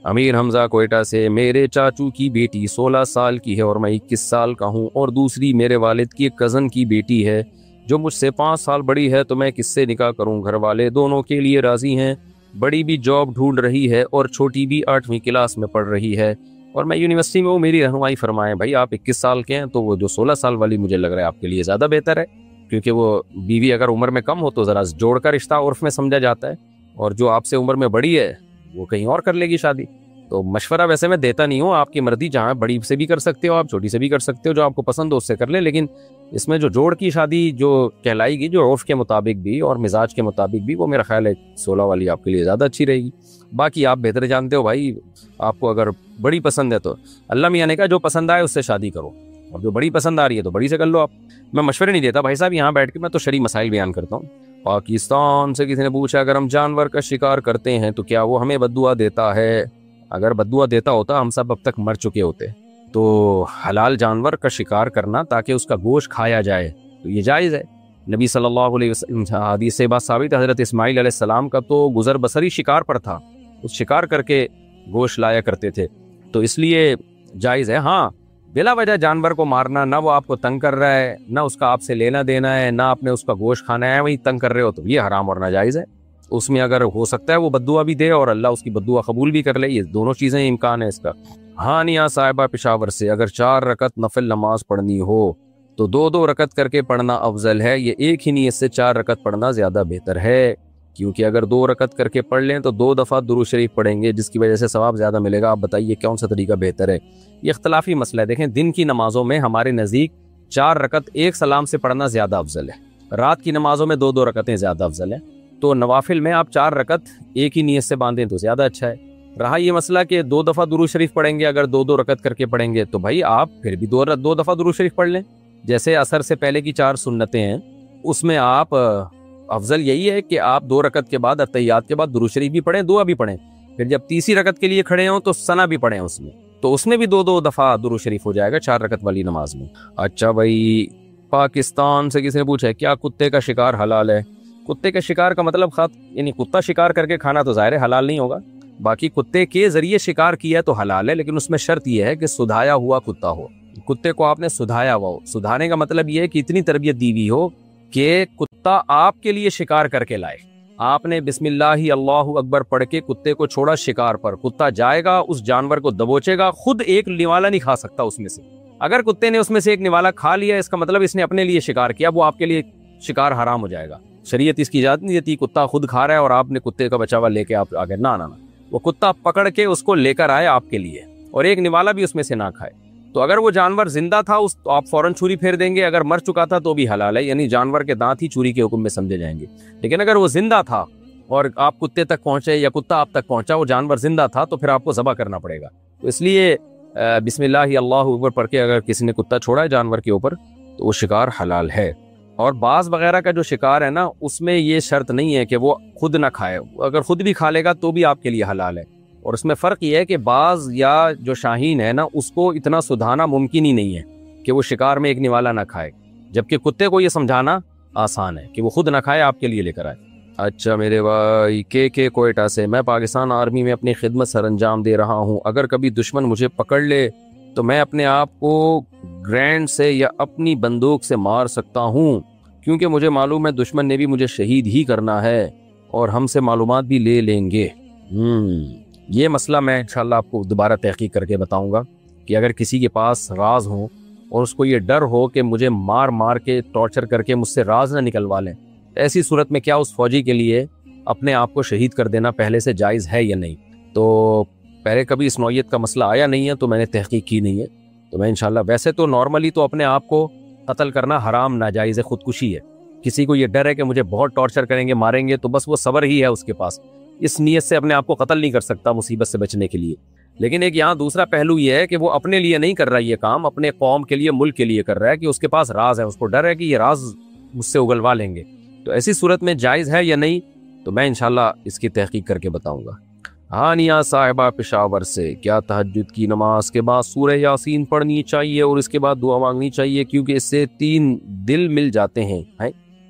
امیر حمزہ کوئٹہ سے, میرے چاچو کی بیٹی 16 سال کی ہے اور میں 21 سال کا ہوں, اور دوسری میرے والد کی ایک کزن کی بیٹی ہے جو مجھ سے 5 سال بڑی ہے, تو میں کس سے نکاح کروں؟ گھر والے دونوں کے لیے راضی ہیں, بڑی بھی جاب ڈھونڈ رہی ہے اور چھوٹی بھی 8ویں کلاس میں پڑھ رہی ہے, اور میں یونیورسٹی میں ہوں, میری رہنمائی فرمائیں. بھائی آپ 21 سال کے ہیں, تو وہ جو 16 سال والی مجھے لگ رہا ہے آپ کے لیے زیادہ بہتر ہے, کیونکہ وہ بیوی اگر عمر میں کم ہو تو ذرا جوڑ کا رشتہ عرف میں سمجھا جاتا ہے, اور جو آپ سے عمر میں بڑی ہے وہ کہیں اور کر لے گی شادی. تو مشورہ ویسے میں دیتا نہیں ہوں, آپ کی مرضی, جہاں بڑی سے بھی کر سکتے ہو آپ, چھوٹی سے بھی کر سکتے ہو, جو آپ کو پسند ہو اس سے کر لیں. لیکن اس میں جو جوڑ کی شادی جو کہلائے گی, جو عرف کے مطابق بھی اور مزاج کے مطابق بھی, وہ میرا خیال ہے 16 والی آپ کے لیے زیادہ اچھی رہے گی. باقی آپ بہتر جانتے ہو بھائی, آپ کو اگر بڑی پسند ہے تو اللہ میاں نے کہا جو پسند آئے اس سے شادی کرو, اور جو بڑی پسند آ رہی ہے تو بڑی سے کر لو آپ. میں مشورے نہیں دیتا بھائی صاحب یہاں بیٹھ کے, میں تو شرعی مسائل بیان کرتا ہوں. پاکستان سے کسی نے پوچھا, اگر ہم جانور کا شکار کرتے ہیں تو کیا وہ ہمیں بددعا دیتا ہے؟ اگر بددعا دیتا ہوتا ہم سب اب تک مر چکے ہوتے. تو حلال جانور کا شکار کرنا تاکہ اس کا گوشت کھایا جائے تو یہ جائز ہے. نبی صلی اللہ علیہ وسلم حدیث سے بات ثابت, حضرت اسماعیل علیہ السلام کا تو گزر بسری شکار پر تھا, اس شکار کر کے گوشت لایا کرتے تھے, تو اس لیے جائز ہے. ہاں بلا وجہ جانور کو مارنا, نہ وہ آپ کو تنگ کر رہا ہے, نہ اس کا آپ سے لینا دینا ہے, نہ آپ نے اس کا گوشت کھانا ہے, وہی تنگ کر رہے ہو, تو یہ حرام اور ناجائز ہے. اس میں اگر ہو سکتا ہے وہ بددعا بھی دے اور اللہ اس کی بددعا قبول بھی کر لے, یہ دونوں چیزیں امکان ہے اس کا. ہانیہ صاحبہ پشاور سے, اگر 4 رکعت نفل نماز پڑھنی ہو تو 2 رکعت کر کے پڑھنا افضل ہے, یہ ایک ہی نیت سے 4 رکعت پڑھنا زیادہ بہتر ہے؟ کیونکہ اگر 2 رکعت کر کے پڑھ لیں تو 2 دفعہ درود شریف پڑھیں گے, جس کی وجہ سے ثواب زیادہ ملے گا. آپ بتائیے کون سا طریقہ بہتر ہے؟ یہ اختلافی مسئلہ ہے. دیکھیں دن کی نمازوں میں ہمارے نزدیک 4 رکعت ایک سلام سے پڑھنا زیادہ افضل ہے, رات کی نمازوں میں 2 رکعتیں زیادہ افضل ہیں. تو نوافل میں آپ 4 رکعت ایک ہی نیت سے باندھیں تو زیادہ اچھا ہے. رہا یہ مسئلہ کہ 2 دفعہ درود شریف پڑھیں گے, اگر 2 رکعت کر کے پڑھیں گے تو بھائی آپ پھر بھی 2 دفعہ درود شریف پڑھ لیں. جیسے عصر سے پہلے کی 4 سنتیں ہیں, اس میں آپ افضل یہی ہے کہ آپ 2 رکعت کے بعد اتحیات کے بعد درود شریف بھی پڑھیں, دعا بھی پڑھیں, پھر جب تیسری رکعت کے لیے کھڑے ہوں تو ثنا بھی پڑھیں اس میں, تو اس میں بھی 2 دفعہ درود شریف ہو جائے گا 4 رکعت والی نماز میں. اچھا بھائی, پاکستان سے کسی نے پوچھا ہے کیا کتے کا شکار حلال ہے؟ کتے کے شکار کا مطلب یعنی کتا شکار کر کے کھانا تو ظاہر ہے حلال نہیں ہوگا. باقی کتے کے ذریعے شکار کیا ہے تو حلال ہے, لیکن اس میں شرط یہ ہے کہ سدھایا ہوا کتا ہو. کتے کو آپ نے سدھایا ہوا ہو. سدھانے کا مطلب یہ ہے کہ اتنی تربیت دی ہوئی ہو کہ کتا آپ کے لیے شکار کر کے لائے. آپ نے بسم اللہ اللہ اکبر پڑھ کے کتے کو چھوڑا شکار پر, کتا جائے گا اس جانور کو دبوچے گا, خود ایک نوالا نہیں کھا سکتا اس میں سے. اگر کتے نے اس میں سے ایک نوالا کھا لیا اس کا مطلب اس نے اپنے لیے شکار کیا، وہ آپ کے لیے شکار حرام ہو جائے گا۔ شریعت اس کی اجازت نہیں دیتی کتا خود کھا رہا ہے اور آپ نے کتے کا بچا ہوا لے کے آپ آگے، نہ وہ کتا پکڑ کے اس کو لے کر آئے آپ کے لیے، اور ایک نوالا بھی اس میں سے نہ کھائے۔ تو اگر وہ جانور زندہ تھا تو آپ فوراً چھری پھیر دیں گے، اگر مر چکا تھا تو بھی حلال ہے، یعنی جانور کے دانت ہی چھری کے حکم میں سمجھے جائیں گے۔ لیکن اگر وہ زندہ تھا اور آپ کتے تک پہنچے یا کتا آپ تک پہنچا، وہ جانور زندہ تھا، تو پھر آپ کو ذبح کرنا پڑے گا۔ تو اس لیے بسم اللہ اللہ اکبر پڑھ کے اگر کسی نے کتا چھوڑا ہے جانور کے اوپر تو وہ شکار حلال ہے۔ اور باز وغیرہ کا جو شکار ہے نا، اس میں یہ شرط نہیں ہے کہ وہ خود نہ کھائے، اگر خود بھی کھا لے گا تو بھی آپ کے لیے حلال ہے۔ اور اس میں فرق یہ ہے کہ باز یا جو شاہین ہے نا، اس کو اتنا سدھانا ممکن ہی نہیں ہے کہ وہ شکار میں ایک نوالا نہ کھائے، جبکہ کتے کو یہ سمجھانا آسان ہے کہ وہ خود نہ کھائے، آپ کے لیے لے کر آئے۔ اچھا میرے بھائی کے کوئٹہ سے، میں پاکستان آرمی میں اپنی خدمت سر انجام دے رہا ہوں، اگر کبھی دشمن مجھے پکڑ لے تو میں اپنے آپ کو گرینڈ سے یا اپنی بندوق سے مار سکتا ہوں، کیونکہ مجھے معلوم ہے دشمن نے بھی مجھے شہید ہی کرنا ہے اور ہم سے معلومات بھی لے لیں گے۔ یہ مسئلہ میں انشاءاللہ آپ کو دوبارہ تحقیق کر کے بتاؤں گا کہ اگر کسی کے پاس راز ہوں اور اس کو یہ ڈر ہو کہ مجھے مار مار کے ٹارچر کر کے مجھ سے راز نہ نکلوا لیں، ایسی صورت میں کیا اس فوجی کے لیے اپنے آپ کو شہید کر دینا پہلے سے جائز ہے یا نہیں؟ تو پہلے کبھی اس نوعیت کا مسئلہ آیا نہیں ہے تو میں نے تحقیق کی نہیں ہے، تو میں انشاءاللہ ویسے تو نارملی تو اپنے آپ کو قتل کرنا حرام ناجائز ہے، خودکشی ہے۔ کسی کو یہ ڈر ہے کہ مجھے بہت ٹارچر کریں گے، ماریں گے، تو بس وہ صبر ہی ہے اس کے پاس، اس نیت سے اپنے آپ کو قتل نہیں کر سکتا مصیبت سے بچنے کے لیے۔ لیکن ایک یہاں دوسرا پہلو یہ ہے کہ وہ اپنے لیے نہیں کر رہا یہ کام، اپنے قوم کے لیے، ملک کے لیے کر رہا ہے، کہ اس کے پاس راز ہے، اس کو ڈر ہے کہ یہ راز مجھ سے اگلوا لیں گے۔ تو ایسی صورت میں جائز ہے یا نہیں تو میں انشاءاللہ اس کی تحقیق کر کے بتاؤں گا۔ ہانیہ صاحبہ پشاور سے، کیا تہجد کی نماز کے بعد سورہ یاسین پڑھنی چاہیے اور اس کے بعد دعا مانگنی چاہیے؟ کیونکہ اس سے 3 دل مل جاتے ہیں،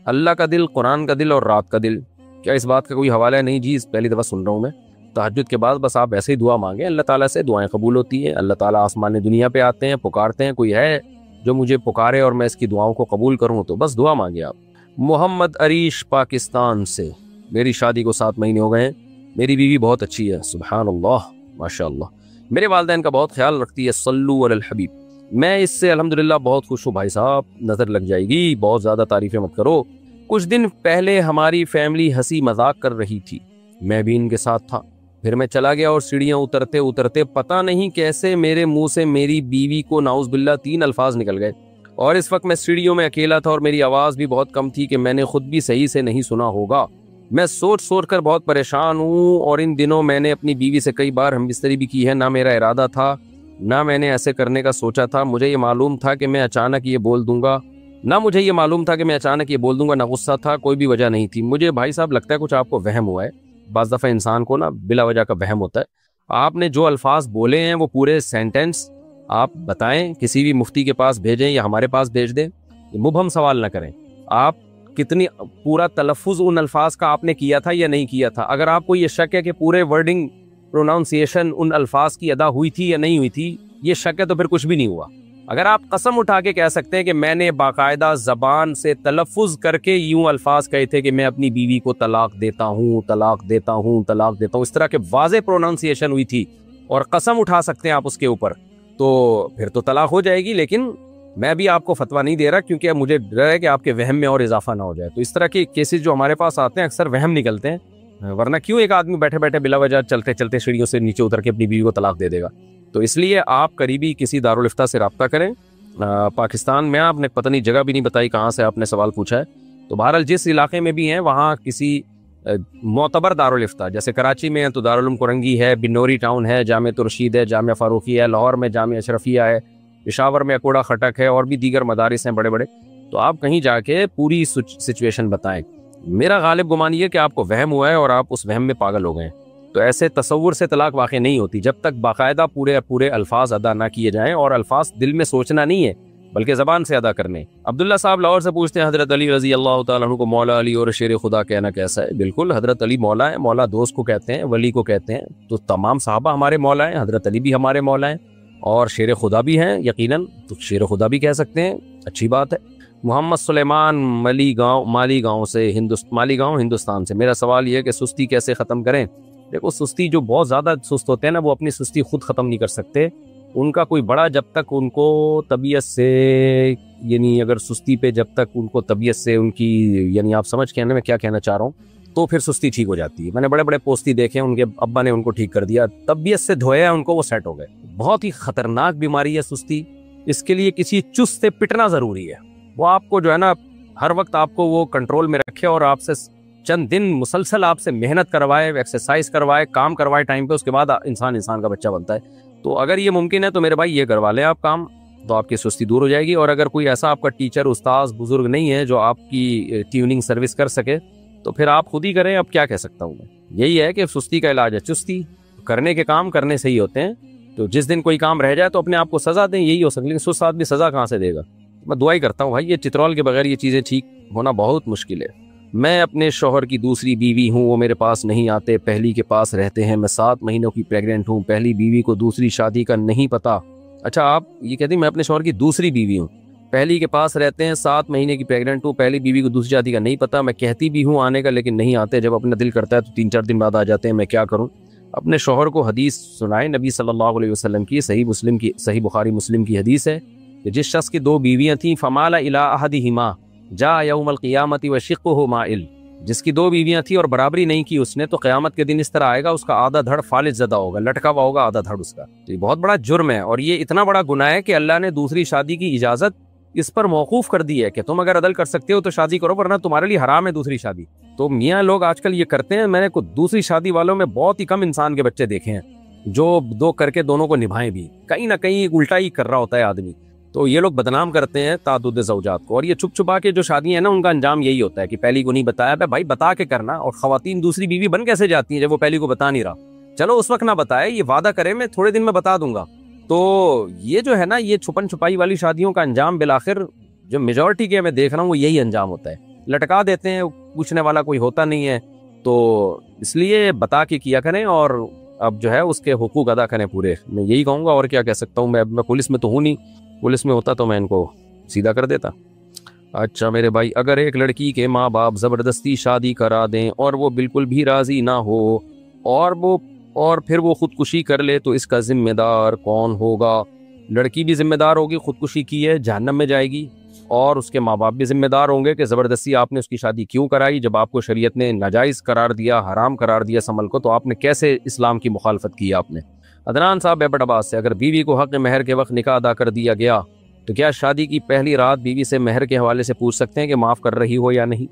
اللہ کا دل، قرآن کا دل اور رات کا دل۔ کیا اس بات کا کوئی حوالہ ہے؟ نہیں جی، پہلی دفعہ سن رہا ہوں میں۔ تہجد کے بعد بس آپ ایسے ہی دعا مانگیں، اللہ تعالیٰ سے دعائیں قبول ہوتی ہیں، اللہ تعالیٰ آسمان دنیا پہ آتے ہیں، پکارتے ہیں، کوئی ہے جو مجھے پکارے اور میں اس کی دعاؤں کو قبول کروں، تو بس دعا مانگے آپ۔ محمد عریش پاکستان سے، میری شادی کو 7 مہینے ہو گئے ہیں، میری بیوی بہت اچھی ہے، سبحان اللہ ماشاء اللہ، میرے والدین کا بہت خیال رکھتی ہے، صلو علی الحبیب، میں اس سے الحمدللہ بہت خوش ہوں۔ بھائی صاحب نظر لگ جائے گی، بہت زیادہ تعریفیں مت کرو۔ کچھ دن پہلے ہماری فیملی ہنسی مذاق کر رہی تھی، میں بھی ان کے ساتھ تھا، پھر میں چلا گیا اور سیڑھیاں اترتے اترتے پتہ نہیں کیسے میرے منہ سے میری بیوی کو نعوذ باللہ 3 الفاظ نکل گئے، اور اس وقت میں سیڑھیوں میں اکیلا تھا اور میری آواز بھی بہت کم تھی کہ میں نے خود بھی صحیح سے نہیں سنا ہوگا۔ میں سوچ کر بہت پریشان ہوں، اور ان دنوں میں نے اپنی بیوی سے کئی بار ہم بستری بھی کی ہے، نہ میرا ارادہ تھا نہ میں نے ایسے کرنے کا سوچا تھا، مجھے یہ معلوم تھا کہ میں اچانک یہ بول دوں گا، نہ غصہ تھا، کوئی بھی وجہ نہیں تھی۔ مجھے بھائی صاحب لگتا ہے کچھ آپ کو وہم ہوا ہے، بعض دفعہ انسان کو نا بلا وجہ کا وہم ہوتا ہے۔ آپ نے جو الفاظ بولے ہیں وہ پورے سینٹنس آپ بتائیں، کسی بھی مفتی کے پاس بھیجیں یا ہمارے پاس بھیج دیں، مبہم سوال نہ کریں۔ آپ کتنی پورا تلفظ ان الفاظ کا آپ نے کیا تھا یا نہیں کیا تھا؟ اگر آپ کو یہ شک ہے کہ پورے ورڈنگ پروناؤنسیشن ان الفاظ کی ادا ہوئی تھی یا نہیں ہوئی تھی، یہ شک ہے تو پھر کچھ بھی نہیں ہوا۔ اگر آپ قسم اٹھا کے کہہ سکتے ہیں کہ میں نے باقاعدہ زبان سے تلفظ کر کے یوں الفاظ کہے تھے کہ میں اپنی بیوی کو طلاق دیتا ہوں، طلاق دیتا ہوں، طلاق دیتا ہوں، اس طرح کے واضح پروناؤنسیشن ہوئی تھی اور قسم اٹھا سکتے ہیں آپ اس کے اوپر، تو پھر تو طلاق ہو جائے گی۔ لیکن میں بھی آپ کو فتویٰ نہیں دے رہا، کیونکہ مجھے ڈر ہے کہ آپ کے وہم میں اور اضافہ نہ ہو جائے۔ تو اس طرح کے کیسز جو ہمارے پاس آتے ہیں اکثر وہم نکلتے ہیں، ورنہ کیوں ایک آدمی بیٹھے بیٹھے بلا وجہ چلتے چلتے سیڑھیوں سے نیچے اتر کے اپنی بیوی کو طلاق دے دے گا؟ تو اس لیے آپ قریبی کسی دارالفتہ سے رابطہ کریں۔ پاکستان میں آپ نے پتہ نہیں جگہ بھی نہیں بتائی کہاں سے آپ نے سوال پوچھا ہے، تو بہرحال جس علاقے میں بھی ہیں وہاں کسی معتبر دارالفتہ، جیسے کراچی میں ہے تو دارالعلوم کرنگی ہے، بنوری ٹاؤن ہے، جامعہ رشید ہے، جامعہ فاروقی ہے، لاہور میں جامعہ اشرفیہ ہے، پشاور میں اکوڑا خٹک ہے، اور بھی دیگر مدارس ہیں بڑے بڑے، تو آپ کہیں جا کے پوری سچویشن بتائیں۔ میرا غالب گمان یہ کہ آپ کو وہم ہوا ہے اور آپ اس وہم میں پاگل ہو گئے ہیں، تو ایسے تصور سے طلاق واقع نہیں ہوتی جب تک باقاعدہ پورے الفاظ ادا نہ کیے جائیں، اور الفاظ دل میں سوچنا نہیں ہے بلکہ زبان سے ادا کرنے۔ عبداللہ صاحب لاہور سے پوچھتے ہیں، حضرت علی رضی اللہ تعالیٰ عنہ کو مولا علی اور شیر خدا کہنا کیسا ہے؟ بالکل، حضرت علی مولا ہے، مولا دوست کو کہتے ہیں، ولی کو کہتے ہیں، تو تمام صحابہ ہمارے مولا ہیں، حضرت علی بھی ہمارے مولا ہیں، اور شیر خدا بھی ہیں یقیناً، تو شیر خدا بھی کہہ سکتے ہیں، اچھی بات ہے۔ محمد سلیمان مالی گاؤں سے ہندوستان سے، میرا سوال یہ ہے کہ سستی کیسے ختم کریں؟ دیکھو، سستی جو بہت زیادہ سست ہوتے ہیں نا، وہ اپنی سستی خود ختم نہیں کر سکتے، ان کا کوئی بڑا جب تک ان کو طبیعت سے، یعنی اگر سستی پہ جب تک ان کو طبیعت سے ان کی، یعنی آپ سمجھ کے میں کیا کہنا چاہ رہا ہوں، تو پھر سستی ٹھیک ہو جاتی ہے. میں نے بڑے بڑے پوستی دیکھے ہیں، ان کے ابا نے ان کو ٹھیک کر دیا، طبیعت سے دھویا ان کو، وہ سیٹ ہو گئے. بہت ہی خطرناک بیماری ہے سستی. اس کے لیے کسی چست سے پٹنا ضروری ہے. وہ آپ کو جو ہے نا ہر وقت آپ کو وہ کنٹرول میں رکھے اور آپ سے چند دن مسلسل آپ سے محنت کروائے، ایکسرسائز کروائے، کام کروائے ٹائم پہ، اس کے بعد انسان کا بچہ بنتا ہے. تو اگر یہ ممکن ہے تو میرے بھائی یہ کروا لیں آپ کام، تو آپ کی سستی دور ہو جائے گی. اور اگر کوئی ایسا آپ کا ٹیچر، استاذ، بزرگ نہیں ہے جو آپ کی ٹیوننگ سروس کر سکے، تو پھر آپ خود ہی کریں. اب کیا کہہ سکتا ہوں میں، یہی ہے کہ سستی کا علاج ہے چستی. کرنے کے کام کرنے سے ہی ہوتے ہیں. تو جس دن کوئی کام رہ جائے تو اپنے آپ کو سزا دیں، یہی ہو سکتا ہے. لیکن سست آدمی سزا کہاں سے دے گا؟ میں دعا ہی کرتا ہوں بھائی، یہ چترول کے بغیر یہ چیزیں ٹھیک ہونا بہت مشکل ہے. میں اپنے شوہر کی دوسری بیوی ہوں، وہ میرے پاس نہیں آتے، پہلی کے پاس رہتے ہیں. میں 7 مہینوں کی پریگننٹ ہوں. پہلی بیوی کو دوسری شادی کا نہیں پتا. اچھا، آپ یہ کہتے ہیں میں اپنے شوہر کی دوسری بیوی ہوں، پہلی کے پاس رہتے ہیں، 7 مہینے کی پریگننٹ ہوں، پہلی بیوی کو دوسری شادی کا نہیں پتا. میں کہتی بھی ہوں آنے کا، لیکن نہیں آتے. جب اپنا دل کرتا ہے تو 3-4 دن بعد آ جاتے ہیں. میں کیا کروں؟ اپنے شوہر کو حدیث سنائیں نبی صلی اللہ علیہ وسلم کی، صحیح بخاری مسلم کی حدیث ہے کہ جس شخص کی 2 بیویاں تھیں، فمال الی احدہما جاء یوم القیامت وشقہ مائل، جس کی 2 بیویاں تھیں اور برابری نہیں کی اس نے، تو قیامت کے دن اس طرح آئے گا، اس کا آدھا دھڑ فالج زدہ ہوگا، لٹکا ہوا ہوگا آدھا دھڑ اس کا. تو یہ بہت بڑا جرم ہے، اور یہ اتنا بڑا گناہ ہے کہ اللہ نے دوسری شادی کی اجازت اس پر موقوف کر دی ہے کہ تم اگر عدل کر سکتے ہو تو شادی کرو، ورنہ تمہارے لیے حرام ہے دوسری شادی. تو میاں لوگ آج کل یہ کرتے ہیں. میں نے دوسری شادی والوں میں بہت ہی کم انسان کے بچے دیکھے ہیں جو 2 کر کے دونوں کو نبھائیں بھی. کہیں نہ کہیں الٹا ہی کر رہا ہوتا ہے آدمی. تو یہ لوگ بدنام کرتے ہیں تعدد زوجات کو. اور یہ چھپ چھپا کے جو شادیاں ہیں نا، ان کا انجام یہی ہوتا ہے کہ پہلی کو نہیں بتایا. بھائی بتا کے کرنا. اور خواتین دوسری بیوی بن کیسے جاتی ہیں جب وہ پہلی کو بتا نہیں رہا؟ چلو اس وقت نہ بتائے، یہ وعدہ کرے میں تھوڑے دن میں بتا دوں گا. تو یہ جو ہے نا، یہ چھپن چھپائی والی شادیوں کا انجام بالآخر جو میجورٹی کے میں دیکھ رہا ہوں وہ یہی انجام ہوتا ہے. لٹکا دیتے ہیں، پوچھنے والا کوئی ہوتا نہیں ہے. تو اس لیے بتا کے کیا کریں، اور اب جو ہے اس کے حقوق ادا کریں پورے. میں یہی کہوں گا، اور کیا کہہ سکتا ہوں. میں پولیس میں تو ہوں نہیں، پولیس میں ہوتا تو میں ان کو سیدھا کر دیتا. اچھا میرے بھائی، اگر ایک لڑکی کے ماں باپ زبردستی شادی کرا دیں اور وہ بالکل بھی راضی نہ ہو اور پھر وہ خودکشی کر لے، تو اس کا ذمہ دار کون ہوگا؟ لڑکی بھی ذمہ دار ہوگی، خودکشی کی ہے جہنم میں جائے گی، اور اس کے ماں باپ بھی ذمہ دار ہوں گے کہ زبردستی آپ نے اس کی شادی کیوں کرائی. جب آپ کو شریعت نے ناجائز قرار دیا، حرام قرار دیا اس عمل کو، تو آپ نے کیسے اسلام کی مخالفت کی آپ نے؟ عدنان صاحب بیبٹ عباس سے، اگر بیوی کو حق مہر کے وقت نکاح ادا کر دیا گیا تو کیا شادی کی پہلی رات بیوی سے مہر کے حوالے سے پوچھ سکتے ہیں کہ معاف کر رہی ہو یا نہیں؟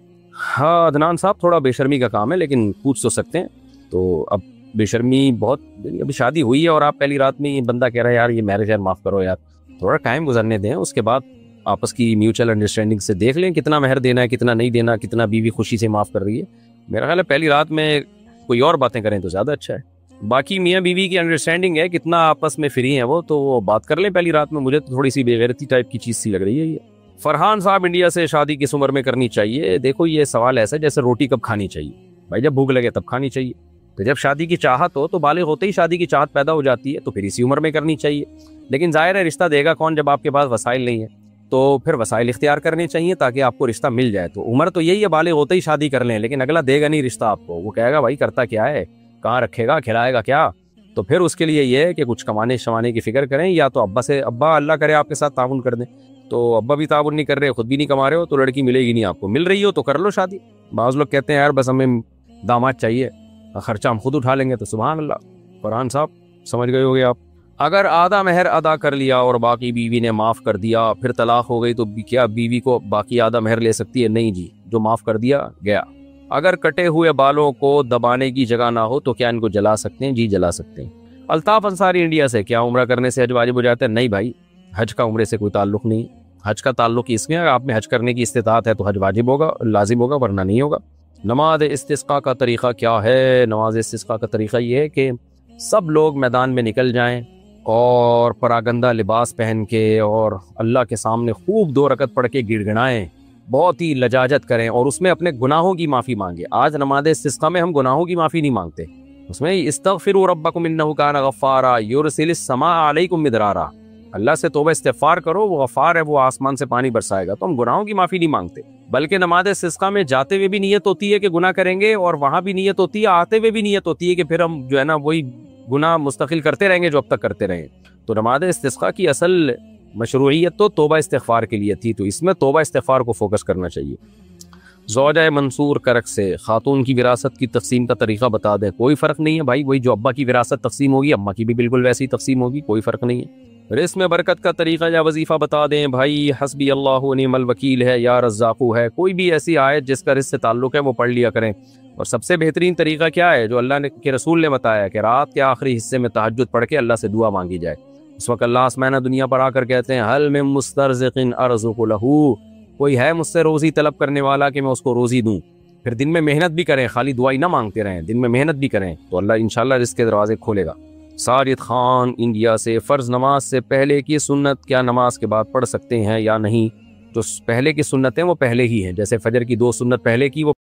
ہاں عدنان صاحب، تھوڑا بے شرمی کا کام ہے، لیکن پوچھ تو سکتے ہیں. تو اب بے شرمی بہت، ابھی شادی ہوئی ہے اور آپ پہلی رات میں یہ بندہ کہہ رہا ہے یار یہ میرج ہے معاف کرو یار. تھوڑا ٹائم گزرنے دیں، اس کے بعد آپس کی میوچل انڈرسٹینڈنگ سے دیکھ لیں کتنا مہر دینا ہے، کتنا نہیں دینا، کتنا بیوی خوشی سے معاف کر رہی ہے. میرا خیال ہے پہلی رات میں کوئی اور باتیں کریں تو زیادہ اچھا ہے. باقی میاں بیوی کی انڈرسٹینڈنگ ہے، کتنا آپس میں فری ہیں وہ، تو وہ بات کر لیں پہلی رات میں. مجھے تو تھوڑی سی بے غیرتی ٹائپ کی چیز سی لگ رہی ہے یہ. فرحان صاحب انڈیا سے، شادی کس عمر میں کرنی چاہیے؟ دیکھو یہ سوال ایسا ہے جیسے روٹی کب کھانی چاہیے. بھائی جب بھوک لگے تب کھانی چاہیے. تو جب شادی کی چاہت ہو تو بالغ ہوتے ہی شادی کی چاہت پیدا ہو جاتی ہے، تو پھر اسی عمر میں کرنی چاہیے. لیکن ظاہر ہے رشتہ دے گا کون جب آپ کے پاس وسائل نہیں ہے؟ تو پھر وسائل اختیار کرنے چاہیے تاکہ آپ کو رشتہ مل جائے. تو عمر تو یہی ہے بالغ ہوتے ہی شادی کر لیں، لیکن اگلا دے گا نہیں رشتہ آپ کو. وہ کہے گا بھائی کرتا کیا ہے، کہاں رکھے گا، کھلائے گا کیا؟ تو پھر اس کے لیے یہ ہے کہ کچھ کمانے شمانے کی فکر کریں، یا تو ابا اللہ کرے آپ کے ساتھ تعاون کر دیں. تو ابا بھی تعاون نہیں کر رہے، خود بھی نہیں کما رہے ہو، تو لڑکی ملے گی نہیں آپ کو. مل رہی ہو تو کر لو شادی. بعض لوگ کہتے ہیں یار بس ہمیں داماد چاہیے، خرچہ ہم خود اٹھا لیں گے. تو سبحان اللہ. فرحان صاحب سمجھ گئے ہوگے آپ. اگر آدھا مہر ادا کر لیا اور باقی بیوی نے معاف کر دیا، پھر طلاق ہو گئی، تو کیا بیوی کو باقی آدھا مہر لے سکتی ہے؟ نہیں جی، جو معاف کر دیا گیا. اگر کٹے ہوئے بالوں کو دبانے کی جگہ نہ ہو تو کیا ان کو جلا سکتے ہیں؟ جی جلا سکتے ہیں. الطاف انصاری انڈیا سے، کیا عمرہ کرنے سے حج واجب ہو جاتا ہے؟ نہیں بھائی، حج کا عمرے سے کوئی تعلق نہیں. حج کا تعلق اس میں آپ میں حج کرنے کی استطاعت ہے تو حج واجب ہوگا، لازم ہوگا، ورنہ نہیں ہوگا. نماز استسقاء کا طریقہ کیا ہے؟ نماز استسقاء کا طریقہ یہ ہے کہ سب لوگ میدان میں نکل جائیں اور پراگندہ لباس پہن کے اور اللہ کے سامنے خوب 2 رکعت پڑھ کے گڑ گڑائیں، بہت ہی لجاجت کریں، اور اس میں اپنے گناہوں کی معافی مانگے. آج نماز استسقاء میں ہم گناہوں کی معافی نہیں مانگتے. اس میں استغفروا ربکم انہ کان غفارا یرسل السماء علیکم مدرارا، اللہ سے توبہ استغفار کرو، وہ غفار ہے، وہ آسمان سے پانی برسائے گا. تو ہم گناہوں کی معافی نہیں مانگتے، بلکہ نماز استسقاء میں جاتے ہوئے بھی نیت ہوتی ہے کہ گناہ کریں گے، اور وہاں بھی نیت ہوتی ہے، آتے ہوئے بھی نیت ہوتی ہے کہ پھر ہم جو ہے نا وہی گناہ مستقل کرتے رہیں گے جو اب تک کرتے رہے. تو نماز استسقاء کی اصل مشروعیت تو توبہ استغفار کے لیے تھی، تو اس میں توبہ استغفار کو فوکس کرنا چاہیے۔ زوجہ منصور کرک سے خاتون کی وراثت کی تقسیم کا طریقہ بتا دیں۔ کوئی فرق نہیں ہے بھائی، وہی جو ابا کی وراثت تقسیم ہوگی اماں کی بھی بالکل ویسی تقسیم ہوگی، کوئی فرق نہیں ہے۔ رزق میں برکت کا طریقہ یا وظیفہ بتا دیں بھائی۔ حسبی اللہ و نعم الوکیل ہے یا رزاقو ہے، کوئی بھی ایسی آیت جس کا رزق سے تعلق ہے وہ پڑھ لیا کریں۔ اور سب سے بہترین طریقہ کیا ہے جو اللہ کے رسول نے بتایا کہ رات کے آخری حصے میں تہجد پڑھ کے اللہ سے دعا مانگی جائے۔ اس وقت اللہ آسمانہ دنیا پر آ کر کہتے ہیں حل من مسترزق ارزق لہ، کوئی ہے مجھ سے روزی طلب کرنے والا کہ میں اس کو روزی دوں۔ پھر دن میں محنت بھی کریں، خالی دعائی نہ مانگتے رہیں، دن میں محنت بھی کریں تو اللہ انشاءاللہ رزق کے دروازے کھولے گا۔ ساجد خان انڈیا سے، فرض نماز سے پہلے کی سنت کیا نماز کے بعد پڑھ سکتے ہیں یا نہیں؟ جو پہلے کی سنت ہیں وہ پہلے ہی ہیں، جیسے فجر کی 2 سنت پہلے کی وہ